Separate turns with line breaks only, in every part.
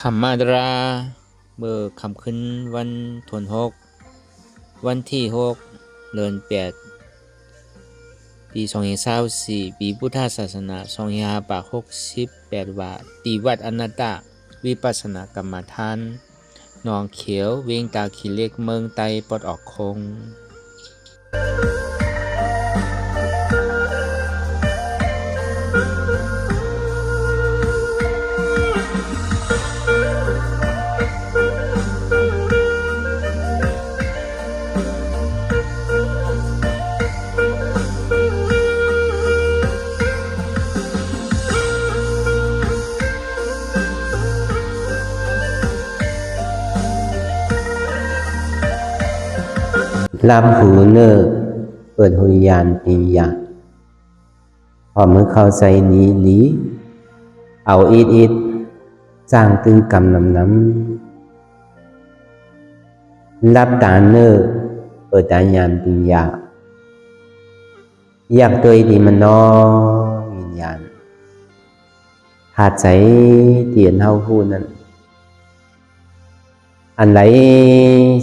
คำมาตราเมื่อคำขึ้นวันทวน6วันที่6เดือน8ปี2024ปีพุทธศาสนา2568ว่าตีวัดอนัตตวิปัสสนากรรมฐานหนองเขียวเวียงตาขี้เหล็กเมืองไตปลดออกคง
รับหูเนอเปิดหุยานปียาพอมือเข้าใจนี้หลีเอาอิดจ้างตื้อกำน้ำรับตาเนอเปิดตายานปียาอยากตัวดีมันนอวิญญาณหาใจเตียนเฮาหูนั้นอันไหน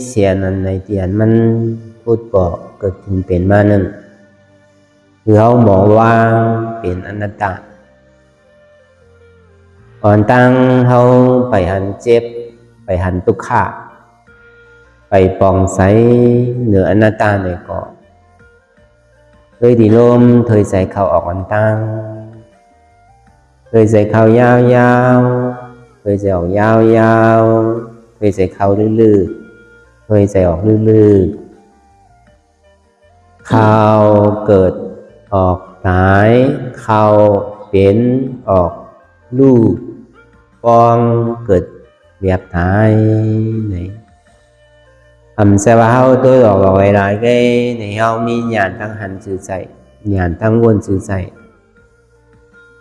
เสียนอันไหนเตียนมันพูดบอกเกิดขึ้นเป็นมานั่นคือเขามองว่าเป็นอนัตตาก่อนตั้งเขาไปหันเจ็บไปหันทุกข์ไปปองใสเหนืออนัตตาในก่อนเลยดีลมเถยใจเขาออกวันตั้งเถยใจเขายาวๆเถยใจออกยาวๆเถยใจเขาลื่นๆเถยใจออกลื่นๆเขาเกิดออกหายเขาเป็นออกลูกฟองเกิดเบียบหายไหนsẽ vào tôi gọi lại cái này không mi nhàn tăng hành sự dạy nhàn tăng quân sự dạy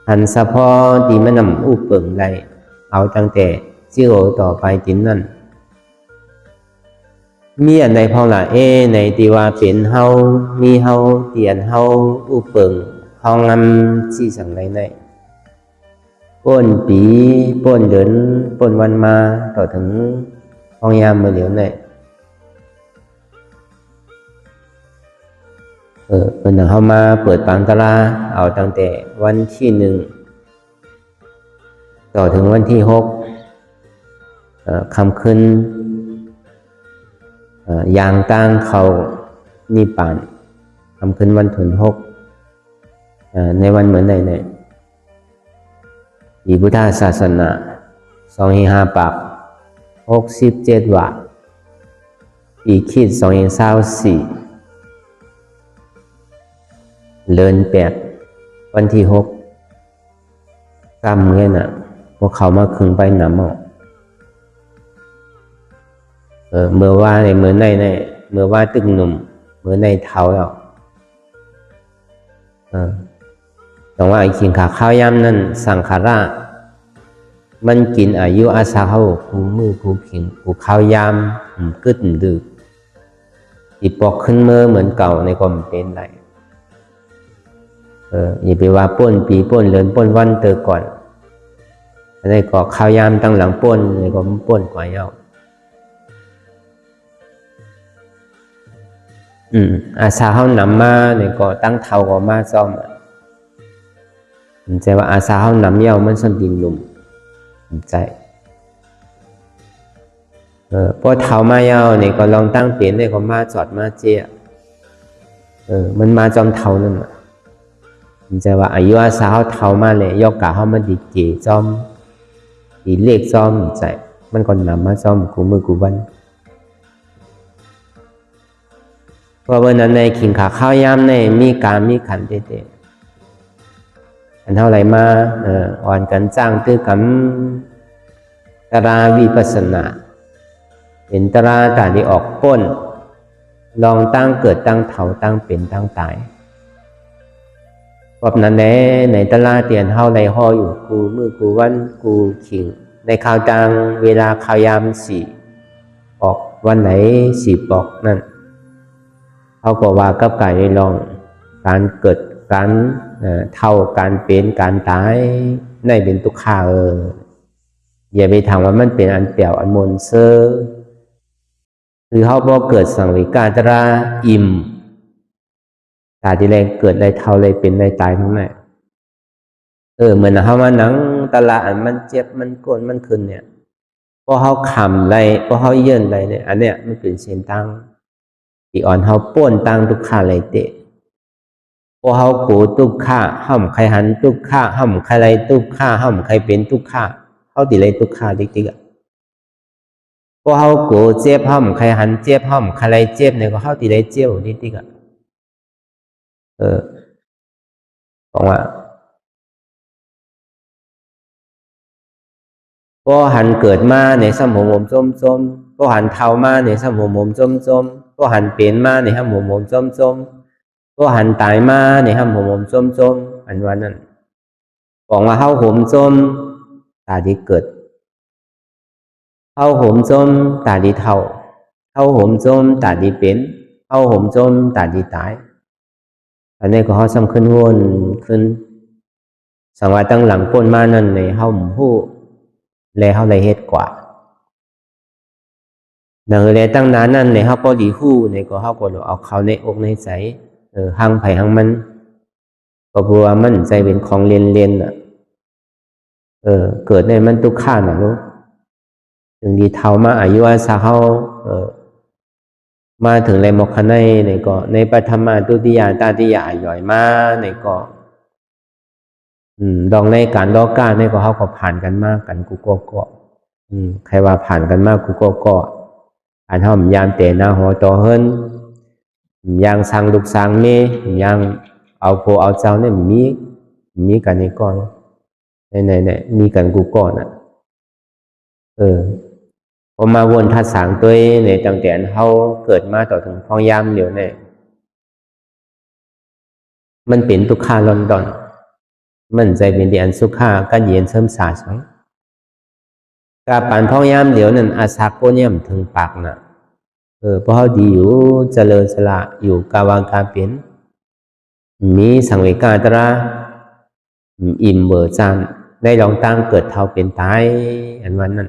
hành sa pho thì mới nằm úp bừng lạiเอาตั้งแต่ที่โอต่อไปถึงนั้นมีอันใดพอละในที่ว่าเป็นเฮามีเฮาเตียนเฮาอุปึงห้องงำที่สั่งใดในป้นปีป้นเดินป้นวันมาต่อถึงห้องยามมาเหลียวในเป็นเข้ามาเปิดปังตลาเอาตั้งแต่วันที่1ต่อถึงวันที่6คำขึ้นยางตั้งเขานิพพานคำขึ้นวันถุน6ในวันเหมือนใดเนี่ยอีพุทธศาสนา25ปัก67ว่าอีคิด224เลิน8วันที่6กำเงี้ยน่ะพวกเขามาคึงไปหนำออกเมื่อว่าในเมื่อในเมื่อว่าตึงหนุ่มเมื่อในเท้าแล้วแต่ว่าไอ้ขิงขาข้าวยำนั่นสังขาระมันกินอายุอาสาเขาคูมือคูขิงคูข้าวยำกึศดื้ออีปอกขึ้นเมื่อเหมือนเก่าในความเป็นไรอย่าไปว่าป้นปีป้นเลือนป้นวันเตอก่อนในก็ข้าวยามตั้งหลังป้นในก็ป้นกว่าเย้าอาสาเขานำมาในก็ตั้งเท่าก็มาซ่อมใจว่าอาสาเขานำเย้ามันส้นดินหลุมใจพอเท่ามาเย้าในก็ลองตั้งเปลี่ยนในก็มาจอดมาเจี๊ยมันมาจอมเท่านั่นใจว่าอายุอาสาเขาเท่ามาเลยยกกะเขามาดีเกจอมดีเลขจอมใจมันก่อนนำมาจอมกูมือกูวันเพราะวันนั้นในขิงขาข้าวยามในมีการมีขันเตะอันเท่าไรมาอ่อนกันจ้างตื้อกำตราวิปัสสนาเห็นตราตาที่ออกป้นลองตั้งเกิดตั้งเท่าตั้งเป็นตั้งตายแบบนั้นแหละในตลาดเตียนเฮาในห่ออยู่กูมือกูวันกูขิงในข่าวตังเวลาข่าวยามสี่ออกวันไหนสี่ปอกนั่นเขาก็ว่ากับกายในลองการเกิดการเท่าการเป็นการตายในเป็นทุกข์ อย่าไปถามว่ามันเป็นอันเปลี่ยวอันมนเซอร์คือเขาบ่เกิดสังเวกาตราอิ่มตาที่แรงเกิดได้เท่าไรเป็นได้ตายทั้งนั้นเหมือนเขามาหนังตลาดมันเจ็บมันโกรธมันขึ้นเนี่ยพอเขาขำไรพอเขาเยื่นไรเนี่ยอันเนี้ยมันเป็นเส้นตั้งที่อ่อนเขาป้วนตั้งทุกขาไรเตะพอเขาโกทุกข้าห้อมใครหันทุกข้าห้อมใครไรทุกข้าห้อมใครเป็นทุกข้าเขาติไรทุกข้าติ๊กพอเขาโกเจ็บห้อมใครหันเจ็บห้อมใครไรเจ็บเนี่ยก็เขาติไรเจ็บติ๊กบอกว่าพอหันเกิดมาในสมมจมพอหันเท่ามาในสมมจมพอหันเปลี่ยนมาในสมมจมพอหันตายมาในสมมจมอันวันนั้นบอกว่าเข้าห่มจมตาดีเกิดเข้าห่มจมตาดีเท่าเข้าห่มจมตาดีเป็นเข้าห่มจมตาดีตายอันนี้ก็เขาซ้ำขึ้นวนขึ้นสังวาตั้งหลังป้นมานั่นในเข้าหมู่ผู้แล้วเขาเลยเฮ็ดกว่าดังเลยตั้งนานนั่นในเขาก็ดีคู่ในก็เขาก็เอาเขาในอกในใจห่างไผ่ห่างมันก็บัวมันใจเป็นของเรียนอ่ะเกิดในมันทุกข้าน่ะลูกถึงดีเท่ามาอายุอาสาเขามาถึงในมกขณะในก็ในปฐมาตุติยาตาติยาหย่อยมาในก็ดองในการล้อก้าในก็เขาก็ผ่านกันมากกันกูก็ใครว่าผ่านกันมากกูก็อันห้อมยามเตนาหัวต่อเฮิรนยางสังลูกสังเมยางเอาโพเอาเจ้าเนี่ยมีกันในก้อนในมีกันกูก่อนอ่ะพอมาวนทัดสางตัวในตั้งแต่เขาเกิดมาต่อถึงพองยามเหลียวเนี่ยมันเป็นทุกขาลอนดอนมันใจเป็นเดียนสุขากันเย็นเสริมสาสังกาปานพองยามเหลียวนั่นอาศักโกเนี่ยมถึงปากน่ะเพราะเขาดีอยู่เจริญสละอยู่กาวางกาเป็นมีสังเวกาตราอิ่มเบอร์จานได้ลองตั้งเกิดเท่าเป็นตายอันวันนั้น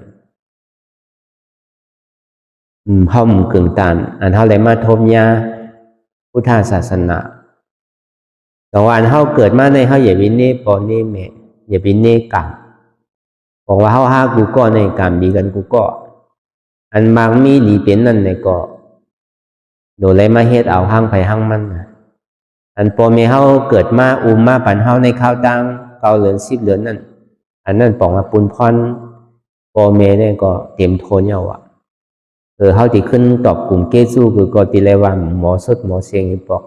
ห้อมกึ่งตานอันเท่าไรมาทมยาพุทธศาสนาแต่ว่าอันเท่าเกิดมาในเท่าอย่าวินเน่ปอเน่เมอย่าวินเน่กรรมบอกว่าเท่าห้ากูก็ในกรรมดีกันกูก็อันบางมีหลีเป็นนั่นในก็โดนไรมาเฮ็ดเอาห้างไปห้างมันอันปอเมเท่าเกิดมามาปันเท่าในข้าวตังเกาเหลือน10เหลือนนั่นอันนั้นปองมาปุนพรปอเมเนี่ยก็เต็มโทนเยาว์เขาที่ขึ้นตอบกลุ่มเกจูคือก็ติเลวันหมอสดหมอเสียงอีปอก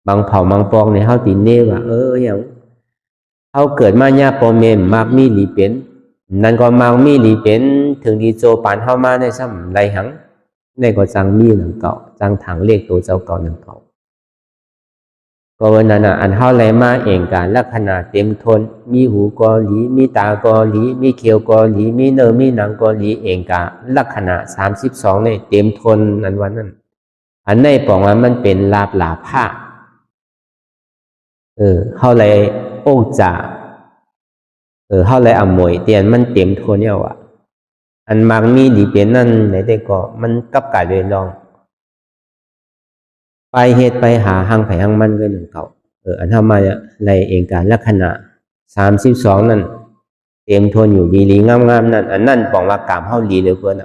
บางเผาบางปองในเขาติเน่ว่าอย่างเขาเกิดมาญาปอเมมมากมีหลีเป็นนั่นก็มากมีหลีเป็นถึงดีโจปานเข้ามาในซ้ำไรหังในก็จังมีหนังเก่าจังถังเลขตัวเจ้าเก่าหนังเก่าก็วันนั้นอันเท่าไรมาเองการลักษณะเต็มทนมีหูกอหลีมีตากอหลีมีเขียวกอหลีมีเนื้อมีหนังกอหลีเองกาลักษณะ32เนี่ยเต็มทนอันวันนั้นอันในปองว่ามันเป็นลาบหลาผ้าเท่าไรโอ้จ่าเท่าไรอ่ำมวยเตียนมันเต็มทนเนี่ยว่ะอันมักมีดีเป็นนั่นไหนได้ก็มันกับกายเลยลองไปเหตุไปหาหังไผ่หังมันก็หนึ่งเก่าอันทำไมอะไรเองการลักษณะ32นั่นเต็มทนอยู่ดีงามนั่นอันนั่นบอกว่ากามเฮาดีเลยเพื่อน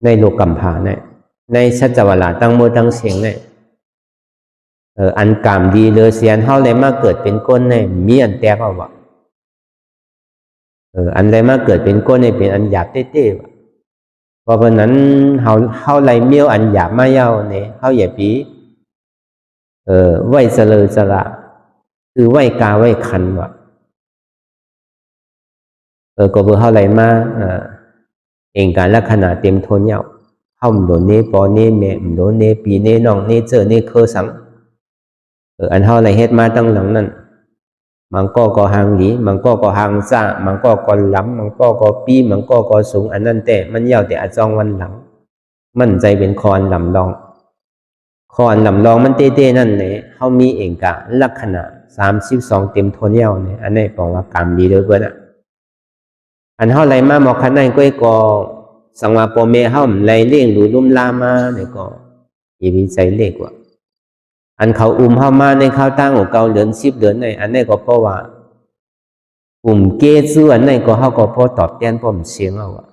ในโลกกัมพาเนี่ยในชัจวลาตั้งมือตั้งเสียงเนี่ยอันกามดีเลยเสียนเฮาเลยมาเกิดเป็นก้นเนี่ยมีอันแตกเอาวะอันเลยมาเกิดเป็นก้นเนี่ยเป็นอันหยาบเต้ๆวะเพราะนั้นเฮาไรเมียวอันหยาบมาเย้าเนี่ยเฮาอย่าปีไหวเสลอสละคือไหวกาไหวคันวะก็เบอร์เฮาไรมาเองการลักษณะเต็มทนเย้าเฮาโดนเนปอเนเมโดนเนปีเนน้องเนเจอเนเคอสังอันเฮาไรเฮ็ดมาตั้งหลังนั้นมันก็หางหลีมันก็หางซ่ามันก็ล้ำมันก็ปีมันก็สูงอันนั้นแต่มันยาวแต่อาจองวันหลังมั่นใจเป็นคอนลำลองคอนลำลองมันเต้ๆนั่นเนี่ยเขามีเองกะลักษณะ32เต็มทนยาวเนี่ยอันนี้บอกว่ากรรมดีเลยเพื่อน อันเฮาไหลมาหมอกขันในก้อยก็สังว่าพ่อแม่เฮาไหลเลี้ยงดูลุ่มลามาเนี่ยก็อย่ามีใจเล็กว่าอันเขาเฮามาในข้าวตั้งของเก่าเดือน10 เดือนในอันนี้ก็เพราะว่ากลุ่มเกซื้ออันนี้ก็เฮาก็พอตอบแทนพ่อมเสียงเอาว่า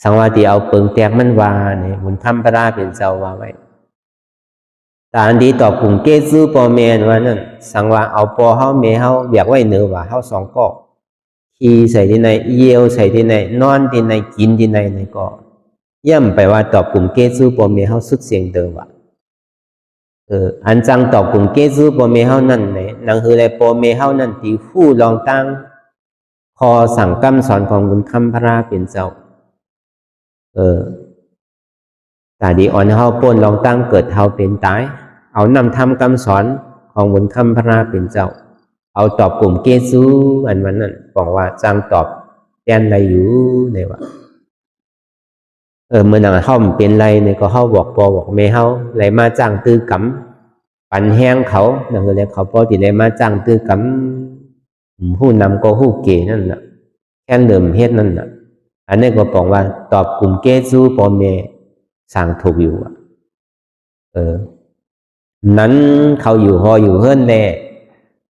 สังว่าที่เอาเปิงแตกมันว่าเนี่ยบุญคำพระราเป็นเจ้าว่าไว้แต่อันที่ตอบกลุ่มเกซื้อพ่อแม่ว่านั่นสังว่าเอาพ่อเฮาแม่เฮาเบียกไว้เหนือว่าเฮาสองก็ขี่ใส่ที่ไหนเยี่ยวใส่ที่ไหนนอนที่ไหนกินที่ไหนนี่ก็ย่ำไปว่าตอบกลุ่มเกซื้อพ่อแม่เฮาสุดเสียงเดิมว่าอันจังตอบกลุ่มเกซื้อพ่อแม่เฮานั่นเนี่ยนังคืออะไรพ่อแม่เฮานั่นที่ผู้ลองตั้งคอสั่งคำสอนของบุญคำพระราเป็นเจ้าแต่ดีอ่อนเฮาป่นลองตั้งเกิดเฮาเป็นตายเอานำทำคำสอนของบุญคำพระราเป็นเจ้าเอาตอบกลุ่มเกซูอันวันนั้นบอกว่าจังตอบแทนไรอยู่ในว่าเมื่อนังเฮาเป็นไรเนี่ยก็เฮาบอกพ่อบอกแม่เฮาไหลมาจ้างตื้อกำปั่นแห้งเขานั่นก็เลยเขาพ่อที่ไหลมาจ้างตื้อกำผู้นำก็ผู้เก๋นั่นน่ะแค่เดิมเฮ็ดนั่นน่ะอันนี้ก็บอกว่าตอบกลุ่มเกซูพ่อแม่สั่งถูกอยู่นั้นเขาอยู่หออยู่เฮือนแน่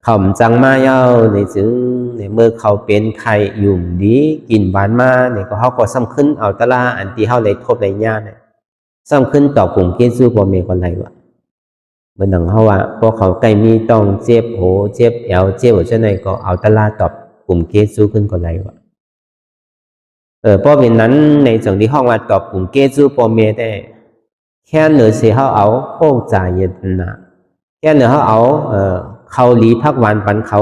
เขาจังมาเย้าในจึงในเมื่อเขาเป็นไข่ยุ่มดีกินหวานมาเนี่ยก็เขาก็ซ้ำขึ้นเอาตะลาอันที่เขาเลยทบในญาเนี่ยซ้ำขึ้นต่อกลุ่มเกซูพ่อแม่คนไรวะเมื่อหนังเขาว่าพวกเขาใกล้มีต้องเจ็บโหเจ็บแอวเจ็บหัวเช่นไรก็เอาตะลาตอบกลุ่มเกซูขึ้นคนไรวะเพราะเป็นนั้นในจังที่ห้องว่าตอบกลุ่มเกซูพ่อแม่ได้แค่เหนือเสียเขาเอาโอ้จ่ายเย็นนะแค่เหนือเขาเอาเขาหลีพักหวานปันเขา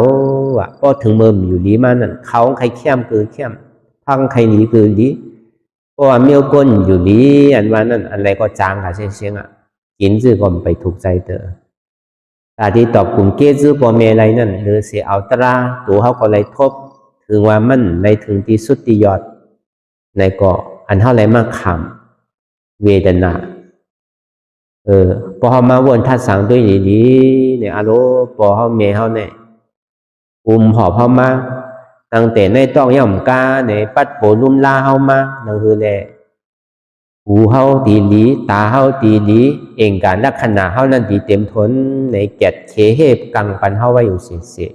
อ่ะก็ถึงเมื่ออยู่หลีมานั่นเขาใครเข้มคือเข้มพังใครหลีคือหลีเพราะว่าเมียวก้นอยู่หลีอันว่านั่นอะไรก็จางค่ะเสียงอ่ะกินซื้อก็ไปถูกใจเตอแต่ที่ตอบกลุ่มเกซื้อพ่อแม่อะไรนั่นหรือเสียเอาตราตัวเขาก็เลยทบถึงว่ามันในถึงที่สุดที่ยอดในก็อันเท่าไรมากขำเวทนาพอเขามาวนทัดสังด้วยดีๆเนี่ยอารมณ์พอเขาเมย์เขาเนี่ยหอบเขามาตั้งแต่ในต้องย่อมกาเนี่ยปัดโผลุ่มลาเขามานั่นคือแหละหูเขาดีหลีตาเขาดีหลีเองการลักษณะเขานั้นดีเต็มทนในแกดเคเฮบกังปันเขาไว้อยู่เสีย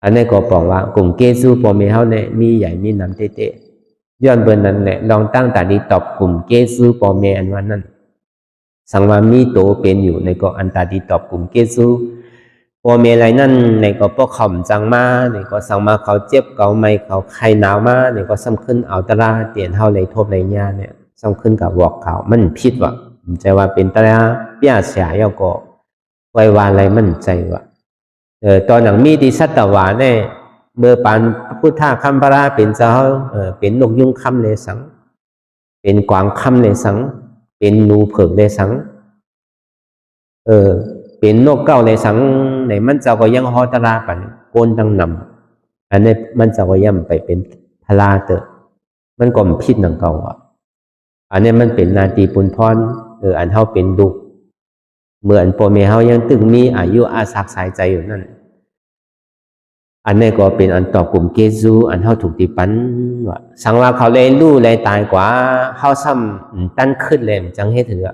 อันนี้ก็บอกว่ากลุ่มเกซูพอเมย์เขาเนี่ยมีใหญ่มีน้ำเตะย้อนเบอร์นั้นแหละลองตั้งแต่ดีตอบกลุ่มเกซูพอเมย์อันวันนั้นสังว่ามีโตเป็นอยู่ในก็อันตาดีตอบกลุ่มเกซูพอเมอะไรนั่นในก็พวกขำจังมาในก็สังมาเขาเจ็บเขาไม่เขาไข้หนาวมาในก็ซ้ำขึ้นเอาตราเตียนเท่าในทบในญาเนี่ยซ้ำขึ้นกับวอกเขามันผิดว่ะใจว่าเป็นตราเปียเสียยาก็ไว้วานอะไรมันใจว่ะตอนหนังมีดิสัตวาเนี่ยเมื่อปานพุทธาคัมภาระเป็นเจ้าเป็นนกยุงคำเลยสังเป็นกวางคำเลยสังเป็นนูเผิกเลยสังเป็นนกเก้าเลยสังในมันเจ้าก็ยังฮอตราปันโกนตั้งนำอันนี้มันเจ้าก็ย่ำไปเป็นพลาเตอมันก็พิษหนังเก่าอ่ะอันนี้มันเป็นนาตีปุนพรอันเท่าเป็นดุเหมือนพ่อแม่เฮายังตึงมีอายุอาศักสายใจอยู่นั่นอันนี้ก็เป็นอันตอบกลุ่มเกซูอันเท่าถูกตีปันว่าสังว่าเขาเลยรู้เลยตายกว่าเขาซ้ำตั้นขึ้นเลยจังให้ถือ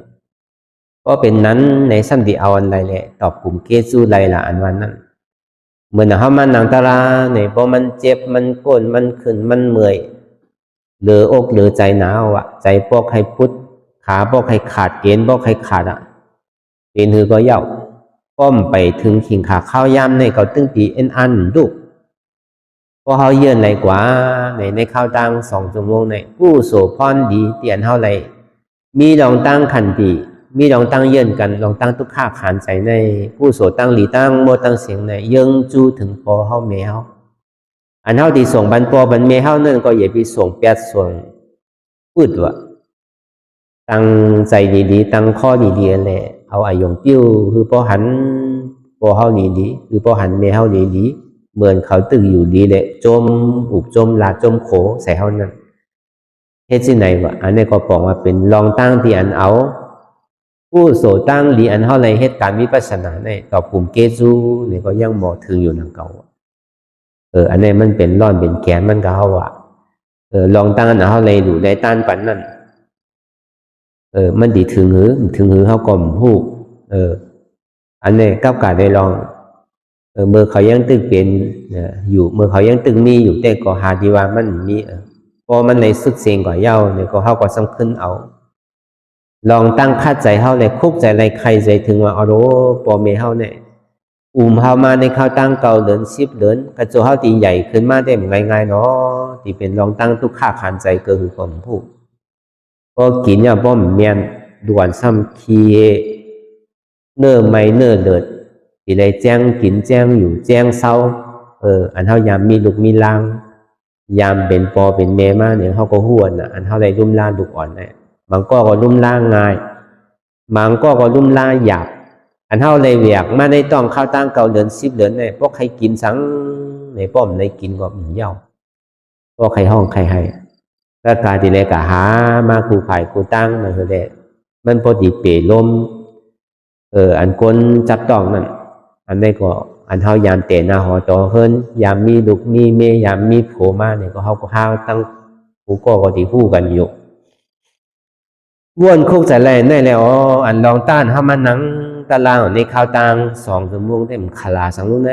ก็เป็นนั้นในซ้ำที่เอาอันไรแหละตอบกลุ่มเกซูไรละอันวันนั้นเหมือนเขามันหนังตาราเนี่ยพอมันเจ็บมันโกนมันขึ้นมันเมื่อยเหลืออกเหลือใจหนาวอ่ะใจพวกให้พุทธขาพวกให้ขาดเกณฑ์พวกให้ขาดอ่ะเป็นหือก็เย่าก้มไปถึงขิงขาข้าวยำในเขาตึงตีเอ็นอันดุพอเขาเยื่อนไรกว่าในข้าวตัง2 ชั่วโมงในผู้โสพรดีเตียนเท่าไรมีลองตั้งขันตีมีลองตั้งเยื่อนกันลองตั้งทุกข้าขานใจในผู้โสตั้งหลีตั้งโมตั้งเสียงในยังจูถึงพอเขาเมเฮาอันเท่าที่ส่งบันปอบันเมเฮานั่นก็อย่าไปส่งแปดส่วนพูดว่าตั้งใจดีๆตั้งข้อดีๆแหละเอาอายงปิ้วคือพอหันพอเฮาดีๆคือพอหันเมเฮาดีๆเหมือนเขาตึกอยู่ดีเลยจมอุบจมลาจมโขใส่เฮานั่นเฮ็ดที่ไหนวะอันนี้ก็บอกว่าเป็นลองตั้งที่อันเอาผู้โสตั้งดีอันเฮาไรเฮ็ดการวิปัสสนาในต่อกลุ่มเกซูนี่ก็ยังบ่ถึงอยู่นังเก่า อันนี้มันเป็นร้อนเป็นแกนมันก็เฮาว่าลองตั้งอันเฮาเลยดูได้ต้านปันนั่นมันดีถึงหือเฮาก็ฮู้อันนี้กับการได้ลองเมื่อเขายังตึกเป็นอยู่เมื่อเขายังตึกมีอยู่แต่ก็หาที่ว่ามันมีพอมันในสุดเสียงกว่าเย้าเนี่ยก็เฮาก็สำคัญเอาลองตั้งคาดใจเฮาเลยคุกใจไรใครใจถึงว่าอ๋อโหปอเมเฮาเนี่ยเฮามาในข้าวตั้งเก่าเดิน10เดินกระโจเฮาตีใหญ่ขึ้นมาได้ง่ายๆเนาะที่เป็นลองตั้งทุกค่าขันใจก็คือผมพูดพอกินเนี่ยบ่เมียนด่วนซ้ำคีเนื้อไม่เนื้อเดือดที่ได้แจ้งกินแจ้งอยู่แจ้งเศร้าอันเฮายามมีลูกมีลางยามเป็นปอเป็นแม่มาเนี่ยเฮาก็ฮู้น่ะอันเฮาได้ลุ่มล่าลูกอ่อนเนี่ยบางก็ลุ่มล่าง่ายบางก็ลุ่มล่าหยาบอันเฮาเลยอยากมาในต้องข้าวตั้งเก่าเดือน10เดือนเนี่ยพวกใครกินสังในป้อมในกินก็เหย่าพวกใครห้องใครให้ก็กาที่เลยก็หามาคูภายคูตั้งนั่นคือแหละมันพอดีเปลมอันคนจับต้องนั่นอันนี้ก็อันเฮายามเตะหน้าหอต่อเฮิรนยามมีลูกมีเมยามมีโผมาเนี่ยก็เฮาก็หาตั้งผู้ก็ที่ฮู้กันอยู่วนคุกใจแลได้แล้วอันลองต้านเฮามานั่งตารางในข้าวตัง2ชั่วโมงได้มันคลาสังรู้ไหน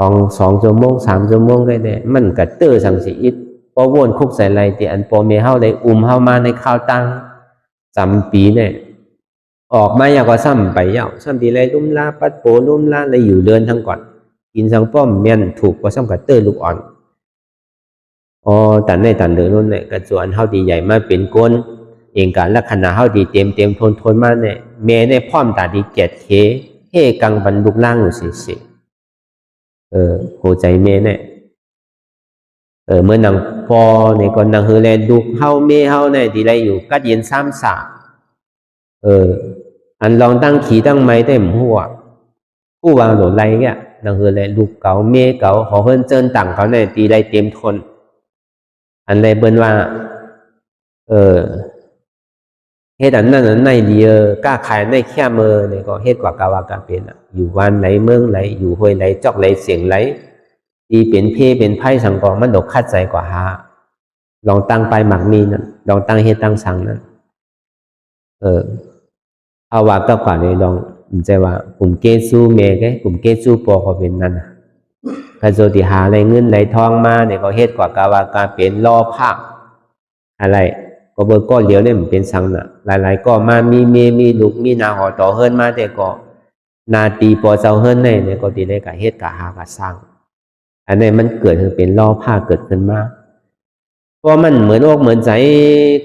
2ชั่วโมง3ชั่วโมงได้มันก็เตื้อสังสิอิดพอวนคุกใจแลที่อันปอเมเฮาได้เฮามาในข้าวตังจำปีเนี่ยออกมาอยากว่าซ้ำไปเย้าซ้ำทีไรลุ่มลาปัดโปลุ่มลาเลยอยู่เดินทั้งก่อนกินสังป้อมเมียนถูกกว่าซ้ำกับเตอร์ลูกอ่อนตันในตันเดินนู่นเนี่ยกระจวนเฮาดีใหญ่มาเป็นก้นเองการลักษณะเฮาดีเต็มทนมาเนี่ยแม่ในพร้อมตาดีเกียดเฮกังบรรลุล่างอยู่สิโหใจแม่เนี่ยเมื่อนางพอเนี่ยก็นางเฮแลดูเฮาแม่เฮาเนี่ยดีไรอยู่กัดเย็นซ้ำสาอันลองตั้งขี่ตั้งไม้ได้หมู่อ่ะผู้วางหล่นไรเงี้ยนางเฮเลยลูกเก่าเมเก่าขอเพิ่นเจินต่างเขาเนี่ยตีไรเต็มทนอันไรเบิ้นว่าเฮ็ดอันนั้นอันในดีกล้าขายในแค่มือเนี่ยก็เฮ็ดกว่ากาวากาเป็นอยู่วันไหนเมืองไหนอยู่ห้วยไหนจอกไหนเสียงไหนตีเป็นเพเป็นไพ่สังกองมันดกคัดใจกว่าหาลองตั้งไปหมักมีนั่นลองตั้งเฮ็ดตั้งสังนั่นเอาว่าก็กว่าในลองใจว่ากลุ่มเกซูเมกกลุ่มเกซูปอก็เป็นนั่นก็โจติหาอะไรเงินไหลทองมาเนี่ยก็เฮ็ดกว่ากาวากาเป็นรอภาคอะไรก็เบอร์ก้อนเดียวเนี่ยมันเป็นสังน่ะหลายๆก็มามีเมมีลูกมีนาหอต่อเฮิรนมาแต่ก็นาตีปอเจ้าเฮิรนเนี่ยก็ตีได้กับเฮ็ดกับหากับสร้างอันนี้มันเกิดเป็นรอภาคเกิดขึ้นมาเพราะมันเหมือนอกเหมือนใจ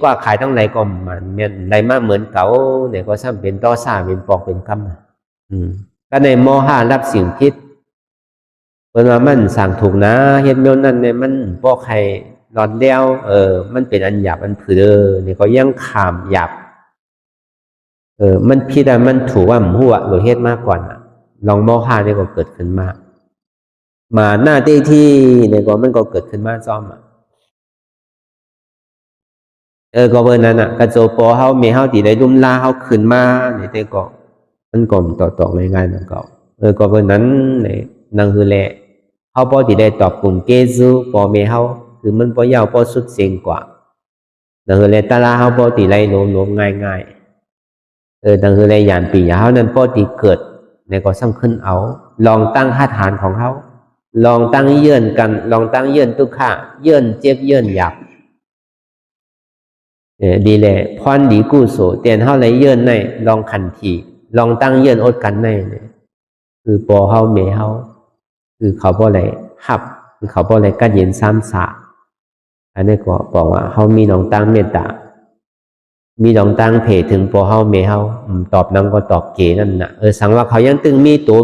กว่าขายทั้งไรก็มันเนี่ยไรมาเหมือนเก่าเนี่ยก็ซ้ำเป็นต่อซ่าเป็นปอกเป็นกำก็ในม.5 รับสิ่งพิษเพิ่นว่ามันสั่งถูกนะเฮ็ดโน่นนั่นเนี่ยมันบ่ใครหลอดเดียวมันเป็นอันหยาบอันผือเนี่ยก็ยังขามหยาบมันพิษมันถูกว่าหัวหรือเฮ็ดมากกว่าลองม.5เนี่ยก็เกิดขึ้นมาหน้าที่เนี่ยก็มันก็เกิดขึ้นมาซ้อมก็เบอร์นั้นกระโจปอเฮาเมเฮาตีได้ลุ่มลาเฮาขึ้นมาเนี่ยแต่ก็มันก็ต่อง่ายๆนั่นก็ก็เบอร์นั้นเนี่ยนั่งคือแหละเฮาพอตีได้ตอบกลุ่มเกซูปอเมเฮาคือมันพอยาวพอสุดเสียงกว่านั่นคือแหละตาลาเฮาพอตีไรโน้มง่ายนั่นคือแหละยานปีเฮานั้นพอตีเกิดเนี่ยก็สำคัญเอาลองตั้งหาฐานของเฮาลองตั้งเยื่อนกันลองตั้งเยื่อนทุกข้าเยื่อนเจ็บเยื่อนหยาบดีแหละพรดีกู้โสเตียนเฮาเลยเยื่อนในลองขันทีลองตั้งเยื่อนอดกันในเนี่ยคือปอเฮาเมเฮาคือเขาบ่ได้หับคือเขาบ่ได้กัดเย็นซ้ำสาอันนี้ก็บอกว่าเฮามีลองตั้งเมตตามีลองตั้งเพถึงปอเฮาเมเฮาตอบนั่งก็ตอบเกนั่นน่ะสังว่าเขายังตึงมีตัว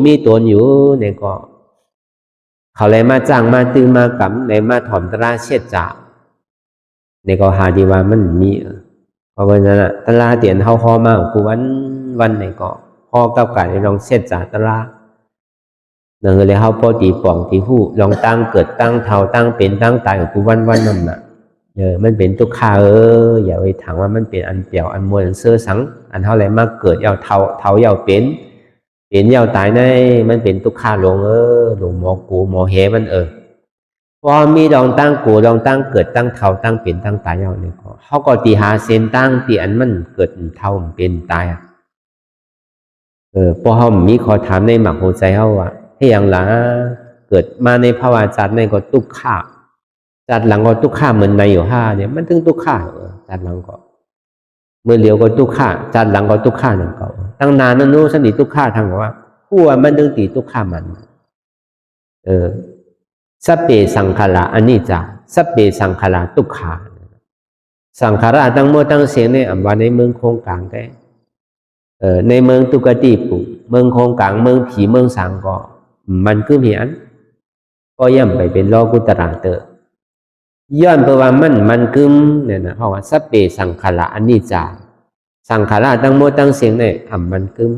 อยู่เนี่ยก็เขาเลยมาจ้างมาตื้อมากำเลยมาถอมตราเช็ดจ่าในก็หาดีว่ามันมีเพราะว่านั้นตลาเตียนเฮาคอมากูวันในก็พอกับการลองเช็ดจ่าตลานั่นเลยเฮาพอตีป่องที่ฮู้ลองตั้งเกิดตั้งเท่าตั้งเป็นตั้งตายกูวันนั่นน่ะมันเป็นทุกข้าอย่าไปถามว่ามันเป็นอันเปี่ยวอันมวลอันเสื้อสังอันเท่าไรมากเกิดเอาเท่าเอาเป็น เป็นยาวตายในมันเป็นทุกขาลงลงหมอกูหมอเหมันพอมีลองตั้งกูลองตั้งเกิดตั้งเท่าตั้งเป็นตั้งตายเอาเนี่ยเขาก็ตีหาเส้นตั้งตีอันมันเกิดเท่าเป็นตายพอเขามีขอถามในหมักหัวใจเขาว่าให้อย่างละเกิดมาในภาวะจัดในก็ทุกขาจัดหลังก็ทุกขาเหมือนในอยู่ห้าเนี่ยมันถึงทุกขาจัดหลังก็เมื่อเหลียวก็ทุกขาจัดหลังก็ทุกขานั่นก็ตั้งนานนั่นนู้นสนิททุกขาทางว่าผู้ว่ามันถึงตีทุกขามันสัพเพสังขารอันนี้จ้ะสัพเพสังขารทุกขาสังขารตั้งโมตั้งเสียงในอันว่าในเมืองโคงกลางได้ในเมืองตุกติปุเมืองโคงกลางเมืองผีเมืองสังก็มันคือเหียนก็ย่ำไปเป็นโลกุตระเตอย้อนไปว่ามันกึมเนี่ยนะเพราะว่าสัพเพสังขารอันนี้จ้ะสังขารตั้งโมตั้งเสียงในอันมันกึม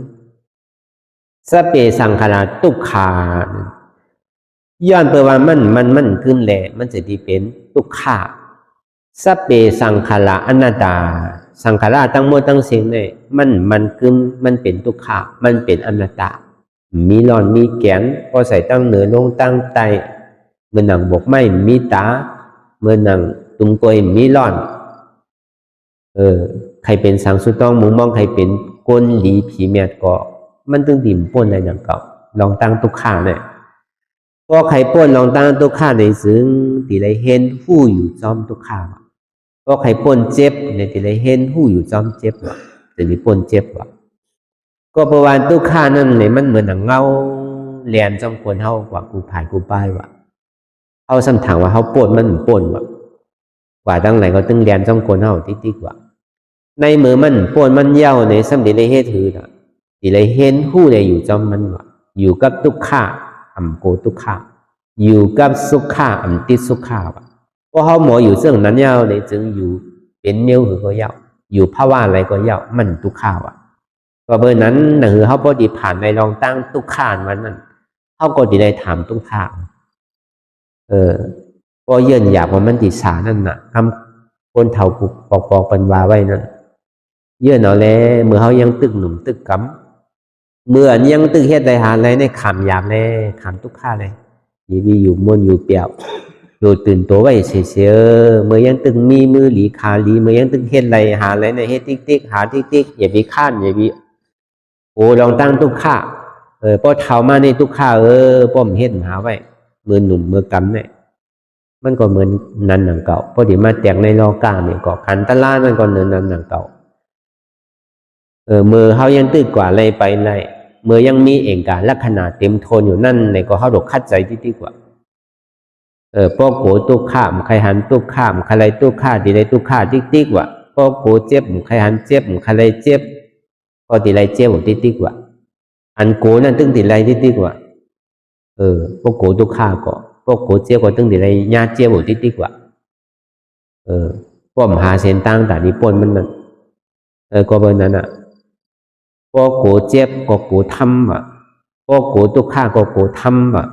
สัพเพสังขารทุกขาย้อนไปว่ามันขึ้นแหละมันจะดีเป็นทุกขาสัพเพสังขารอนัตตาสังขารตั้งโมตั้งเสียงเนี่ยมันคือมันเป็นทุกขามันเป็นอนัตตามีหลอนมีแกนพอใส่ตั้งเหนือลงตั้งไตเมื่อหนังบกไม่มีตาเมื่อหนังตุ่มกวยมีหลอนใครเป็นสังสุต้องมุมมองใครเป็นก้นหลีผีเมียดก็มันตึงดิ่มป้นในหนังเก่าลองตั้งทุกขาเนี่ยพอใครป้นลองตั้งทุกขาในซึ่งตีไรเห็นผู้อยู่จอมทุกขาก็ใครปนเจ็บในที่ไรเห็นผู้อยู่จอมเจ็บว่ะจะมีปนเจ็บว่ะก็ประวันทุกข้านั่นเนี่ยมันเหมือนหนังเงาแหลนจอมควรเท่ากว่ากูผ่านกูป้ายว่ะเขาสัมถังว่าเขาปนมันปนว่ะกว่าตั้งไหนก็ตึงแหลนจอมควรเท่าติ๊กว่ะในมือมันปนมันเย้าในสำติไรเฮ็ดถือน่ะที่ไรเห็นผู้ใดอยู่จอมมันว่ะอยู่กับทุกข้าอ่ำโกทุกข้าอยู่กับสุขข้าอ่ำติดสุขข้าว่ะเพราะเขาหมออยู่ซึ่งนั้นยาวเลยจึงอยู่เป็นเมียวหือก็ยาวอยู่ภาวะอะไรก็ยาวมันทุกข้าวก็เบอร์นั้นหนังหือเขาพอดีผ่านในลองตั้งทุกข้านมันนั่นเขาก็ดีได้ถามทุกข้าวก็เยื่นอยากว่ามันติสานั่นน่ะคำคนเฒ่าปุกปอกปันวาไว้นั่นเยื่นเอาแล้วเมื่อเขายังตึกหนุ่มตึกกำเมื่อยังตึกเฮ็ดได้หาอะไรในขำหยาบเลยขำทุกข้าเลยยีบีอยู่มวนอยู่เปียวอยู่ตื่นตัวไว้เสียเมื่อยังตึงมีมือหลีขาหลีเมื่อยังตึงเฮ็ดอะไรหาอะไรในเฮ็ดติ๊กหาติ๊กอย่าไปข้านอย่าไปโอ้ลองตั้งทุกข้าพอเท้ามาในทุกข้าป้อมเฮ็ดหาไว้มือหนุ่มมือกำเนี่ยมันก็เหมือนนันหนังเก่าพอดีมาแตกในโลกาเนี่ยก็ขันตะล่ามันก็เนินนันหนังเก่ามือเขายังตึกกว่าอะไรไปไรมือยังมีเอกลักษณะเต็มโทนอยู่นั่นในก็เขาดกคัดใจติ๊กกว่าพวกโกตุกข้ามใครหันตุกข้ามใครไรตุกข้าดีไรตุกข้าติ๊กว่ะพวกโกเจ็บใครหันเจ็บใครไรเจ็บก็ดีไรเจ็บติ๊กว่ะอันโกนั่นตึงดีไรติ๊กว่ะพวกโกตุกข้าก็พวกโกเจ็บก็ตึงดีไรญาเจ็บติ๊กว่ะป้อมหาเส้นตั้งแต่นี้ปนมันนั่นก็เบอร์นั้นอ่ะพวกโกเจ็บก็โกทำว่ะพวกโกตุกข้าก็โกทำว่ะ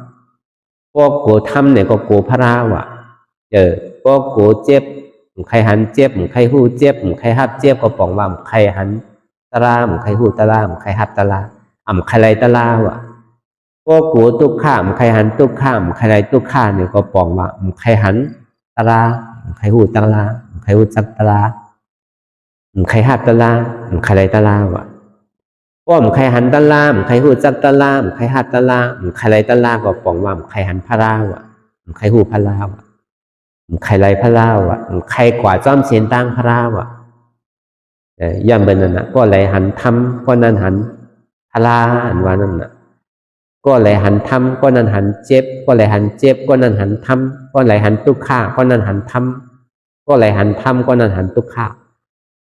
พวกโกทำเนี่ยก็โกพระราวะพวกโกเจ็บใครหันเจ็บใครหู้เจ็บใครฮับเจ็บก็ป่องว่าใครหันตะลาใครหู้ตะลาใครฮับตะลาใครไรตะลาวะพวกโกตุกข้ามใครหันตุกข้ามใครไรตุกข้าเนี่ยก็ป่องว่าใครหันตะลาใครหู้ตะลาใครหู้จักตะลาใครฮับตะลาใครไรตะลาวะป้อมใครหันตะลามใครหูจักตะลามใครหัดตะลามใครไรตะลาก็ป่องว่าใครหันพระราวะใครหูพระราวะใครไรพระราวะใครกว่าจ้อมเสียนตั้งพระราวะย่ำเป็นนั่นนะก็ไรหันทำก็นั่นหันพระราอันว่านั่นน่ะก็ไรหันทำก็นั่นหันเจ็บก็ไรหันเจ็บก็นั่นหันทำก็ไรหันตุกข้าก็นั่นหันทำก็ไรหันทำก็นั่นหันตุกข้า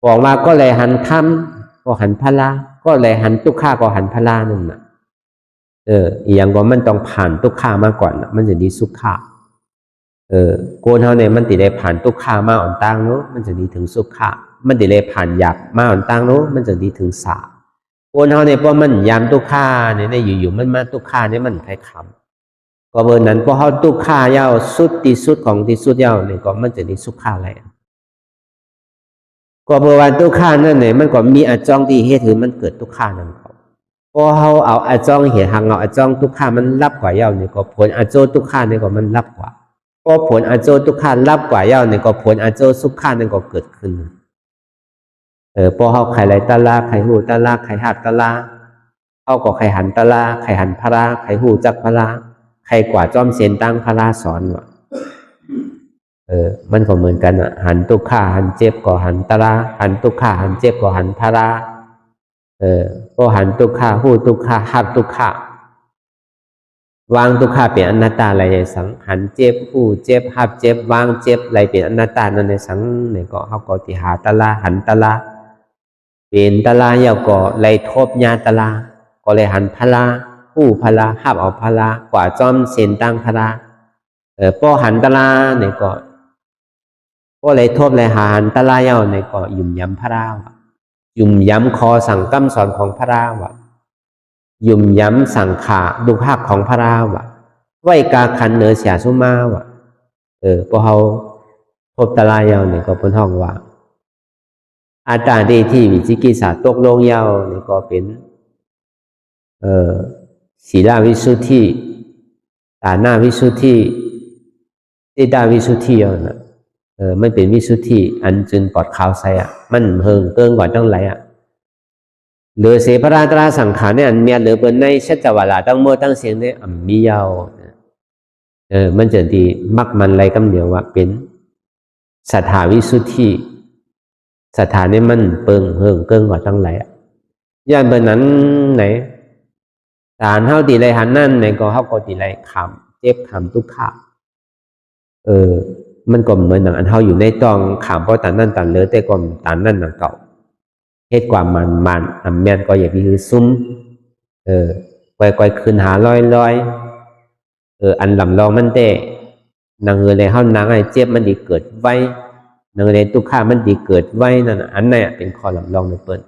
บอกว่าก็ไรหันทำก็หันพระราก็เลยหันทุกข้าก็หันพระลานั่นน่ะอีอย่างก็มันต้องผ่านทุกข้ามาก่อนนะมันจะดีสุขข้าโกนเท่าเนี่ยมันติได้ผ่านทุกข้ามาอ่อนตั้งเนาะมันจะดีถึงสุขข้ามันติได้ผ่านหยาบมาอ่อนตั้งเนาะมันจะดีถึงสาโกนเท่าเนี่ยเพราะมันยามทุกข้าเนี่ยอยู่ๆมันมาทุกข้าเนี่ยมันใครขำก็เบอร์นั้นเพราะเขาทุกข้ายาวสุดที่สุดของที่สุดยาวเนี่ยก็มันจะดีสุขข้าอะไรก็เมื่อวันทุกข้านั่นเนี่ยมันก็มีอาจองที่เหตุถือมันเกิดทุกข้านั่นเขาพ พอเขาเอาอาจองเหตุหังเอาอาจองทุกขามันรับกว่าเย้าเนี่ยก็ผลอาโจทุกขาเนี่ยก็มันรับกว่าพอผลอาโจทุกขารับกว่าเย้าเนี่ยก็ผลอาโจสุขขาเนี่ยก็เกิดขึ้นพอเขาใครไรตะลาใครหูตะลาใครหักตะลาเขาก็ใครหันตะลาใครหันพระราใครหูจักพระราใครกว่าจอมเสียนตั้งพระราสอนว่ะมันก็เหมือนกันอ่ะหันทุกขาหันเจ็บก็หันตะลาหันทุกขาหันเจ็บก็หันพระราพอหันทุกขาหูทุกขาหักทุกขาวางทุกขาเป็นอนัตตาอะไรในสังหันเจ็บหูเจ็บหักเจ็บวางเจ็บอะไรเป็นอนัตตานั่นในสังเนี่ยก็เขาก็ติหาตะลาหันตะลาเป็นตะลาเยาก็เลยทบญาตะลาก็เลยหันพลาหูพลาหับเอาพลากว่าจอมเส้นตั้งพลาพอหันตะลาเนี่ยก็พอเลยทบเลยหันตะลาเยาเนี่ยก็ยุ่มย้ำพระยุ่มย้ำคอสั่งกำสอนของพระราวะยุ่มย้ำสั่งขาดุภาคของพระราวะไว้กาขันเหนือเสียสุมาวะพอเขาพบตะลายเยาเนี่ยก็พ้นห้องว่าอาตาดีที่วิจิกิจสาตกลงเยาเนี่ยก็เป็นศีลวิสุทธิตาหน้าวิสุทธิติดาวิสุทธินะมันเป็นวิสุทธิอันจึงปลอดข่าวใส่มันเฮิงเกิงกว่าตั้งหลายเหลือเสพราตราสังขารเนี่ยอันเมียเหลือเปิ้นในชัจวาลาตั้งโมตั้งเสียงเนี่ยมียาวมันจะดีมักมันไรกำเดียวว่าเป็นสัทธาวิสุทธิสัทธาเนี่ยมันเปิงเฮิงเกิงกว่าตั้งหลายย่านเปิ้นนั้นไหนฐานเฮาตีไรหันนั่นไหนก็เฮาก็ตีไรขำเจ็บขำทุกข์มันก็เหมือนหนังอันเฮาอยู่ในตองขามเพราะตันนั่นตันเลอแต่ก็ตันนั่นหนังเก่าเฮ็ดความมันอันแม่นก็อย่าไปคือซุ้มก่อยขึ้นหาลอยอันลำลองมันแต่นางเลยเฮานางไอ้เจ็บมันดีเกิดไว้นางเลยทุกข์มันดีเกิดไว้นั่นอันนั้นเป็นข้อลำลองในเปิ้น